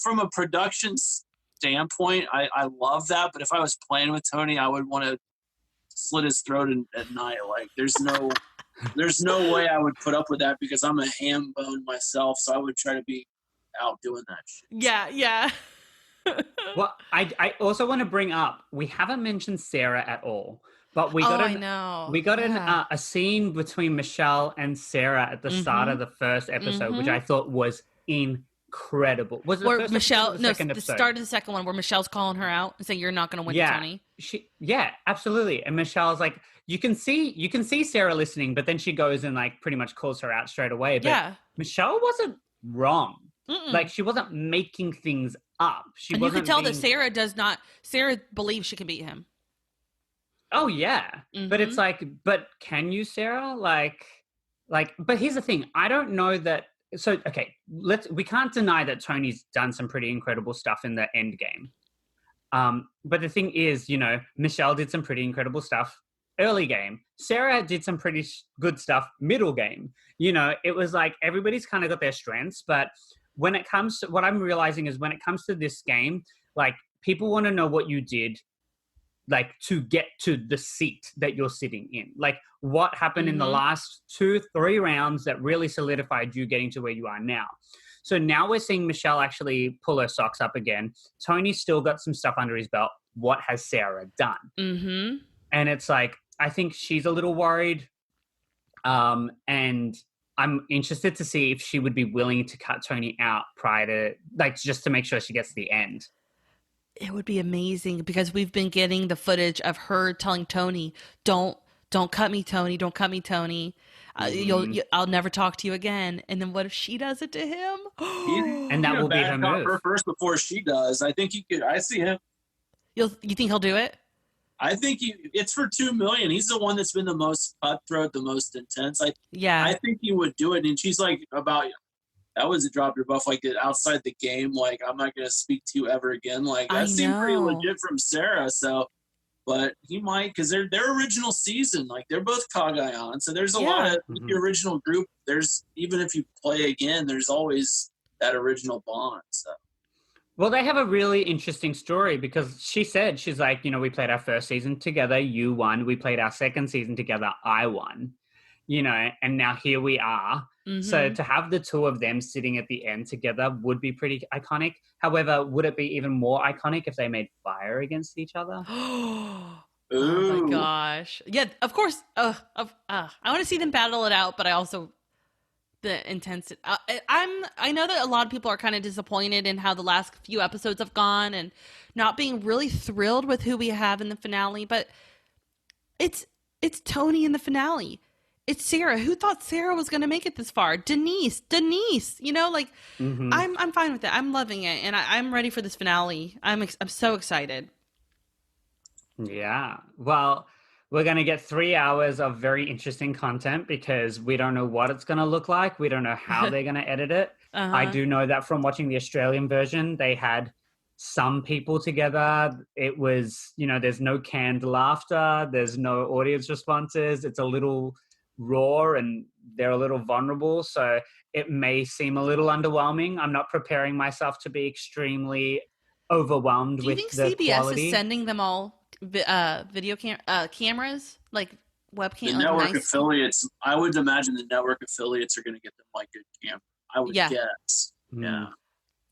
From a production standpoint, I love that. But if I was playing with Tony, I would want to slit his throat at night. Like there's no way I would put up with that because I'm a ham bone myself. So I would try to be out doing that shit. Yeah. Well, I also want to bring up, we haven't mentioned Sarah at all, but we got a scene between Michelle and Sarah at the start of the first episode, which I thought was incredible. Was it the first Michelle? episode or the second the episode? Start of the second one where Michelle's calling her out and saying you're not going to win, Tony. Absolutely. And Michelle's like, you can see Sarah listening, but then she goes and like pretty much calls her out straight away. But Michelle wasn't wrong. Like she wasn't making things up. You could tell that Sarah believes she can beat him. Oh yeah. But it's like, but can you, Sarah? Like, but here's the thing. I don't know that. So, okay, we can't deny that Tony's done some pretty incredible stuff in the end game. But the thing is, Michelle did some pretty incredible stuff early game. Sarah did some pretty good stuff middle game. It was like everybody's kind of got their strengths, but when it comes to what I'm realizing is when it comes to this game, like people want to know what you did, like to get to the seat that you're sitting in. Like what happened in the last 2-3 rounds that really solidified you getting to where you are now. So now we're seeing Michelle actually pull her socks up again. Tony's still got some stuff under his belt. What has Sarah done? And it's like, I think she's a little worried. And I'm interested to see if she would be willing to cut Tony out prior to, like, just to make sure she gets to the end. It would be amazing because we've been getting the footage of her telling Tony, don't cut me, Tony. Don't cut me, Tony. I'll never talk to you again. And then what if she does it to him? And that will be her move. Her first before she does. I think I see him. You think he'll do it? I think it's for $2 million. He's the one that's been the most cutthroat, the most intense. I think he would do it. And she's like, that was a drop your buff, like outside the game. Like, I'm not going to speak to you ever again. Like, that seemed pretty legit from Sarah. So, but he might, because their original season, like they're both Kagayan. So there's a lot of the original group. There's, even if you play again, there's always that original bond. So. Well, they have a really interesting story because she's like, we played our first season together, you won. We played our second season together, I won. And now here we are. So to have the two of them sitting at the end together would be pretty iconic. However, would it be even more iconic if they made Fire against each other? Oh my gosh. Yeah, of course. I want to see them battle it out, but I also... the intensity. I know that a lot of people are kind of disappointed in how the last few episodes have gone and not being really thrilled with who we have in the finale, but it's Tony in the finale. It's Sarah. Who thought Sarah was going to make it this far? Denise, I'm fine with it. I'm loving it. And I'm ready for this finale. I'm so excited. Yeah. Well, we're going to get 3 hours of very interesting content because we don't know what it's going to look like. We don't know how they're going to edit it. I do know that from watching the Australian version, they had some people together. It was, there's no canned laughter. There's no audience responses. It's a little raw and they're a little vulnerable. So it may seem a little underwhelming. I'm not preparing myself to be extremely overwhelmed with the quality. Do you think CBS is sending them all video cameras, like webcam? The network affiliates, I would imagine the network affiliates are going to get them like good camera. I would guess. Yeah.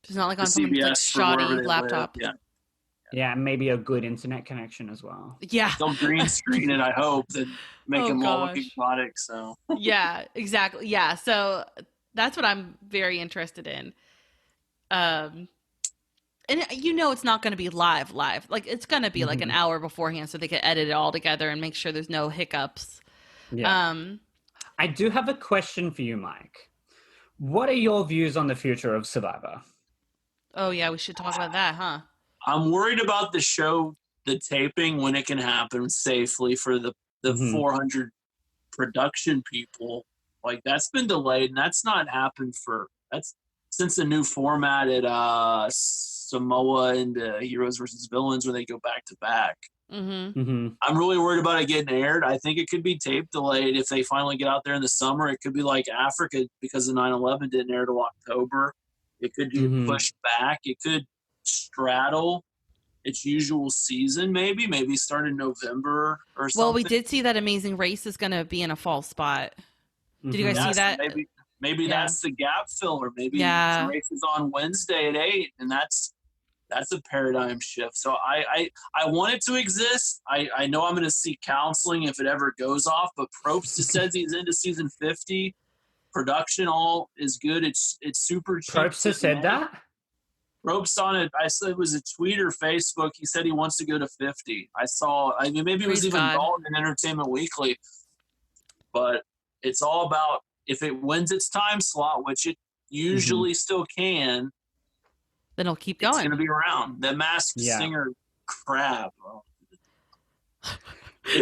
It's not like on some like shoddy laptop. Yeah, maybe a good internet connection as well. Yeah. They'll green screen it, I hope, and make them all look exotic. So. Yeah, exactly. Yeah, so that's what I'm very interested in. And it's not going to be live. Like, it's going to be like an hour beforehand so they can edit it all together and make sure there's no hiccups. Yeah. I do have a question for you, Mike. What are your views on the future of Survivor? Oh yeah, we should talk about that, huh? I'm worried about the show, the taping, when it can happen safely for the 400 production people. Like, that's been delayed, and that's not happened that's since the new format at Samoa and Heroes versus Villains, where they go back to back. I'm really worried about it getting aired. I think it could be tape delayed if they finally get out there in the summer. It could be like Africa, because the 9/11 didn't air till October. It could get pushed back. It could straddle its usual season, maybe start in November or something. Well, we did see that Amazing Race is going to be in a fall spot. Did you guys see that? Maybe that's the gap filler. Maybe the race is on Wednesday at 8, and that's a paradigm shift. So I want it to exist. I know I'm going to seek counseling if it ever goes off, but Probst says he's into season 50. Production all is good. It's super cheap. Probst has said that? Probst on it. I said it was a tweet or Facebook. He said he wants to go to 50. Maybe it was even Dalton in Entertainment Weekly. But it's all about, if it wins its time slot, which it usually still can, then it'll keep going. It's going to be around. The Masked Singer crap.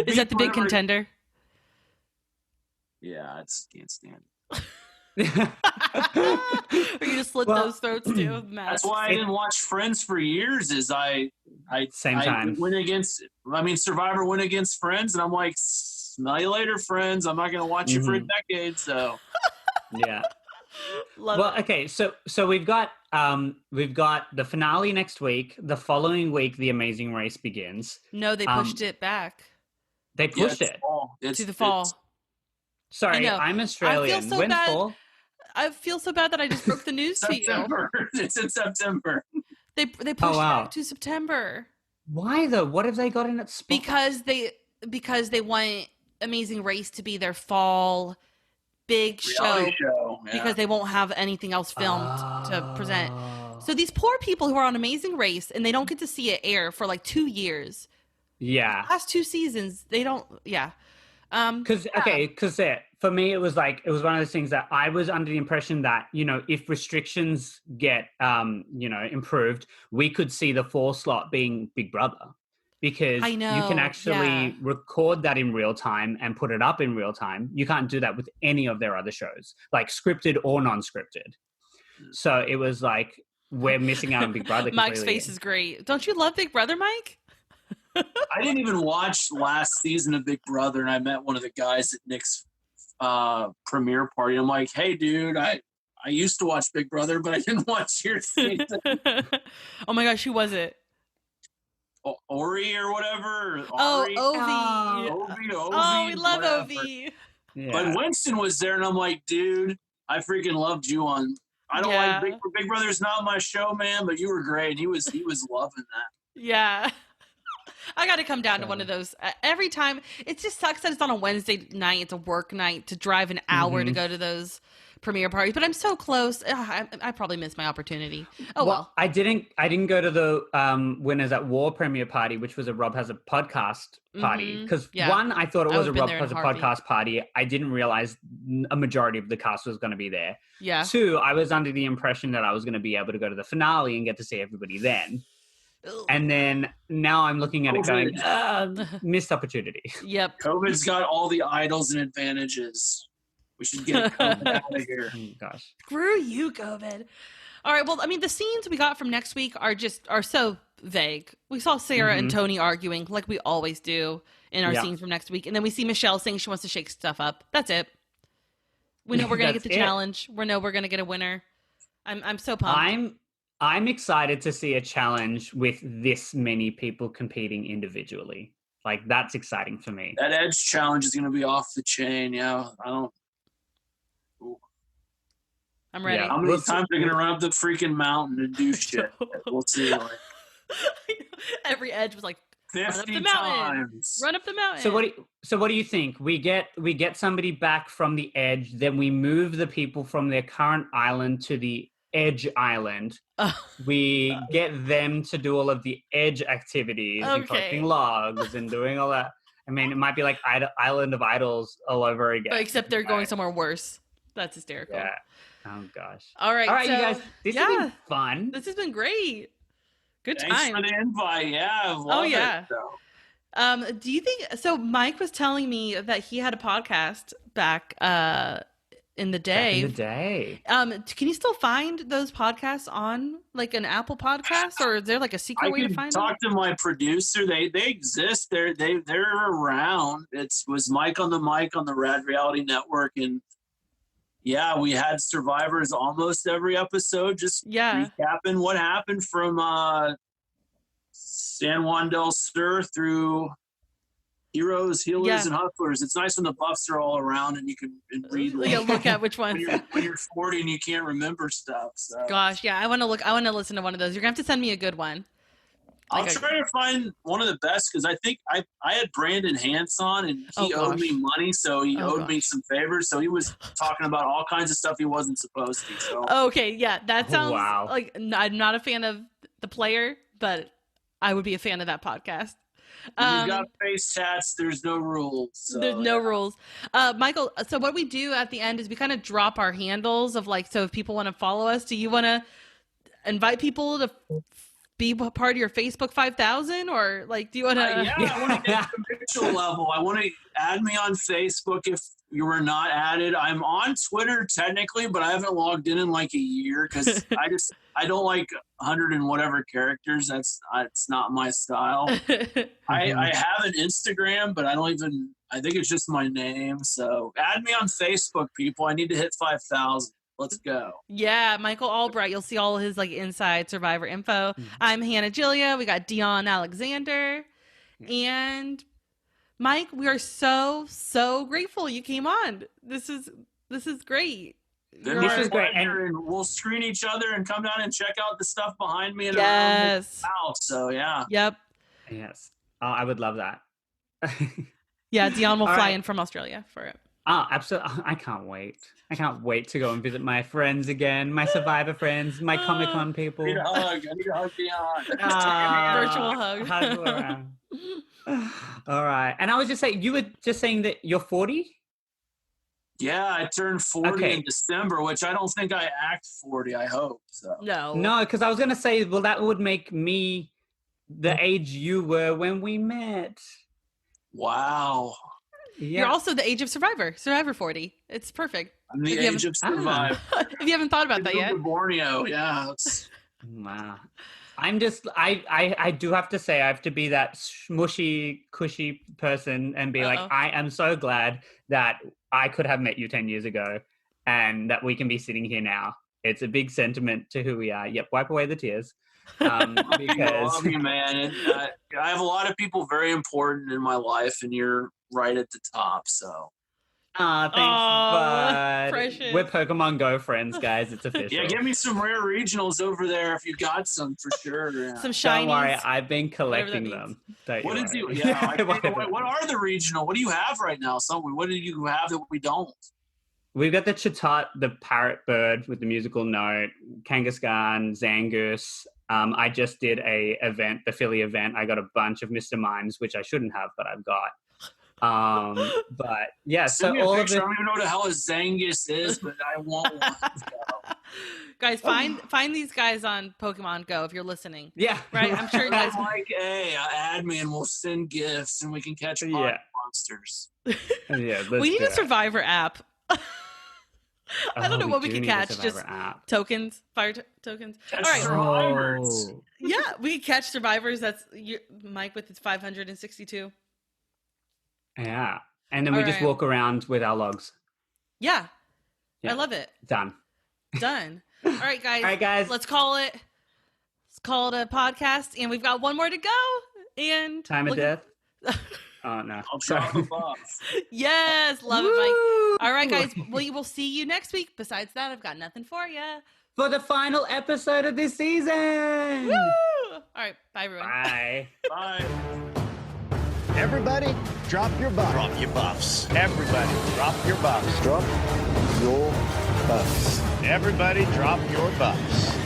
Is that the big contender? Yeah, I just can't stand it. Or you just slit those throats too? That's why I didn't watch Friends for years. Survivor went against Friends, and I'm like, smell you later, Friends. I'm not going to watch you for a decade. So yeah. Love it. Okay, so we've got the finale next week. The following week, the Amazing Race begins. No, they pushed it back. They pushed it to the fall. Sorry, I'm Australian. When's fall? I feel so bad that I just broke the news to you. It's in September. They pushed it back to September. Why though? What have they got in its spot? Because they want Amazing Race to be their fall big show. Because they won't have anything else filmed to present. So these poor people who are on Amazing Race, and they don't get to see it air for like 2 years. Yeah. Past 2 seasons, they don't. Yeah. Because for me, it was one of those things that I was under the impression that, if restrictions get, improved, we could see the fall slot being Big Brother, because you can actually record that in real time and put it up in real time. You can't do that with any of their other shows, like scripted or non-scripted. So it was like, we're missing out on Big Brother. Mike's face is great. Don't you love Big Brother, Mike? I didn't even watch last season of Big Brother, and I met one of the guys at Nick's premiere party. I'm like, hey, dude, I used to watch Big Brother, but I didn't watch your season. Oh my gosh, who was it? Ori or whatever. Ovi. Ovi. Oh, we love Ovi. Yeah. But Winston was there, and I'm like, dude, I freaking loved you on. I don't like Big Brother's not my show, man, but you were great. He was loving that. Yeah. I got to come down to one of those every time. It just sucks that it's on a Wednesday night. It's a work night to drive an hour to go to those premiere parties. But I'm so close. I probably missed my opportunity. Oh well. I didn't go to the Winners at War premiere party, which was a Rob Has a Podcast party. Because one, I thought it was a Rob Has a Podcast party. I didn't realize a majority of the cast was going to be there. Yeah. 2, I was under the impression that I was going to be able to go to the finale and get to see everybody then. And then now I'm looking at it going, missed opportunity. Yep. COVID's got all the idols and advantages. We should get COVID out of here. Oh, gosh. Screw you, COVID. All right. Well, I mean, the scenes we got from next week are so vague. We saw Sarah and Tony arguing like we always do in our scenes from next week. And then we see Michelle saying she wants to shake stuff up. That's it. We know we're going to get the challenge. We know we're going to get a winner. I'm so pumped. I'm excited to see a challenge with this many people competing individually. Like, that's exciting for me. That Edge challenge is going to be off the chain. Yeah, I'm ready. Yeah, how many times they're going to run up the freaking mountain and do shit? We'll see. Every Edge was like, 50 times. Run up the mountain. So what do you think? We get somebody back from the Edge, then we move the people from their current island to the Edge Island. We get them to do all of the Edge activities and collecting logs and doing all that. I mean, it might be like Island of Idols all over again. Except they're going somewhere worse. That's hysterical. Yeah. Oh gosh. All right, you so, guys. This has been fun. This has been great. Good Thanks time. for the invite. Yeah, I love yeah. it. So. Do you think so? Mike was telling me that he had a podcast back in the day. Back in the day. Can you still find those podcasts on like an Apple podcast, or is there like a secret way to find them? I can talk to my producer. They exist. They're around. Was Mike on the Mic on the Rad Reality Network, and yeah, we had survivors almost every episode. Just recapping what happened from San Juan del Sur through heroes, healers, and hustlers. It's nice when the buffs are all around and you can read. Look at which one. when you're 40 and you can't remember stuff. So. Gosh, yeah, I want to listen to one of those. You're gonna have to send me a good one. I'll try to find one of the best because I think I had Brandon Hance on and he owed me money, so he owed me some favors. So he was talking about all kinds of stuff he wasn't supposed to. So okay, yeah, that sounds like I'm not a fan of the player, but I would be a fan of that podcast. When you got face tats, there's no rules. So, there's no rules. Michael, so what we do at the end is we kind of drop our handles of like, so if people want to follow us, do you want to invite people to be part of your Facebook 5,000 or like, do you want to? Yeah, I want to get to the Mitchell level. I want to add me on Facebook if you were not added. I'm on Twitter technically, but I haven't logged in like a year because I don't like 100 and whatever characters. It's not my style. I have an Instagram, but I think it's just my name. So add me on Facebook, people. I need to hit 5,000. Let's go. Yeah, Michael Allbright. You'll see all his like inside Survivor info. I'm Hannah Julia. We got Dion Alexander. And Mike, we are so grateful you came on. This is great. This is great. And we'll screen each other and come down and check out the stuff behind me and around the house. So yeah. Yep. Yes. Oh, I would love that. Yeah, Dion will fly in from Australia for it. Oh, absolutely. I can't wait. I can't wait to go and visit my friends again, my Survivor friends, my Comic-Con people. I need a hug, Dion. Virtual hug. All right. And I was just saying, you were just saying that you're 40? Yeah, I turned 40 in December, which I don't think I act 40, I hope. So. No, because I was going to say, well, that would make me the age you were when we met. Wow. Yeah. You're also the age of Survivor 40. It's perfect. I'm the age of Survivor. If you haven't thought about that yet. Borneo, yeah. Wow. I'm just, I do have to say, I have to be that smushy, cushy person and be like, I am so glad that I could have met you 10 years ago and that we can be sitting here now. It's a big sentiment to who we are. Yep, wipe away the tears. Because I love you, man. I have a lot of people very important in my life, and you're right at the top. So, thanks, bud. Precious. We're Pokemon Go friends, guys. It's official. Yeah, give me some rare regionals over there if you got some for sure. Yeah. Some shinies. Don't worry, I've been collecting them. What did you? Yeah, what are the regional? What do you have right now? What do you have that we don't? We've got the Chatot, the parrot bird with the musical note, Kangaskhan, Zangoose. I just did the Philly event. I got a bunch of Mr. Mimes, which I shouldn't have, but I've got. But yeah, so all of it. I don't even know what the hell a Zangoose is, but I want one. So. Guys, find these guys on Pokemon Go if you're listening. Yeah, right. I'm sure you guys. Like, hey, add me and we'll send gifts and we can catch monsters. Yeah, we need a Survivor app. I don't know what we can catch. Just tokens, fire tokens. All right, survivors. Yeah, we can catch survivors. That's Mike with his 562. Yeah, and then we just walk around with our logs. Yeah, I love it. Done. All right, guys. Let's call it. Let's call it a podcast, and we've got one more to go. And time of death. Oh, no. I'll drop a box. Yes. Love it, Mike. All right, guys. We will see you next week. Besides that, I've got nothing for you. For the final episode of this season. Woo! All right. Bye, everyone. Bye. Bye. Everybody, drop your buffs. Drop your buffs. Everybody, drop your buffs. Drop your buffs. Everybody, drop your buffs.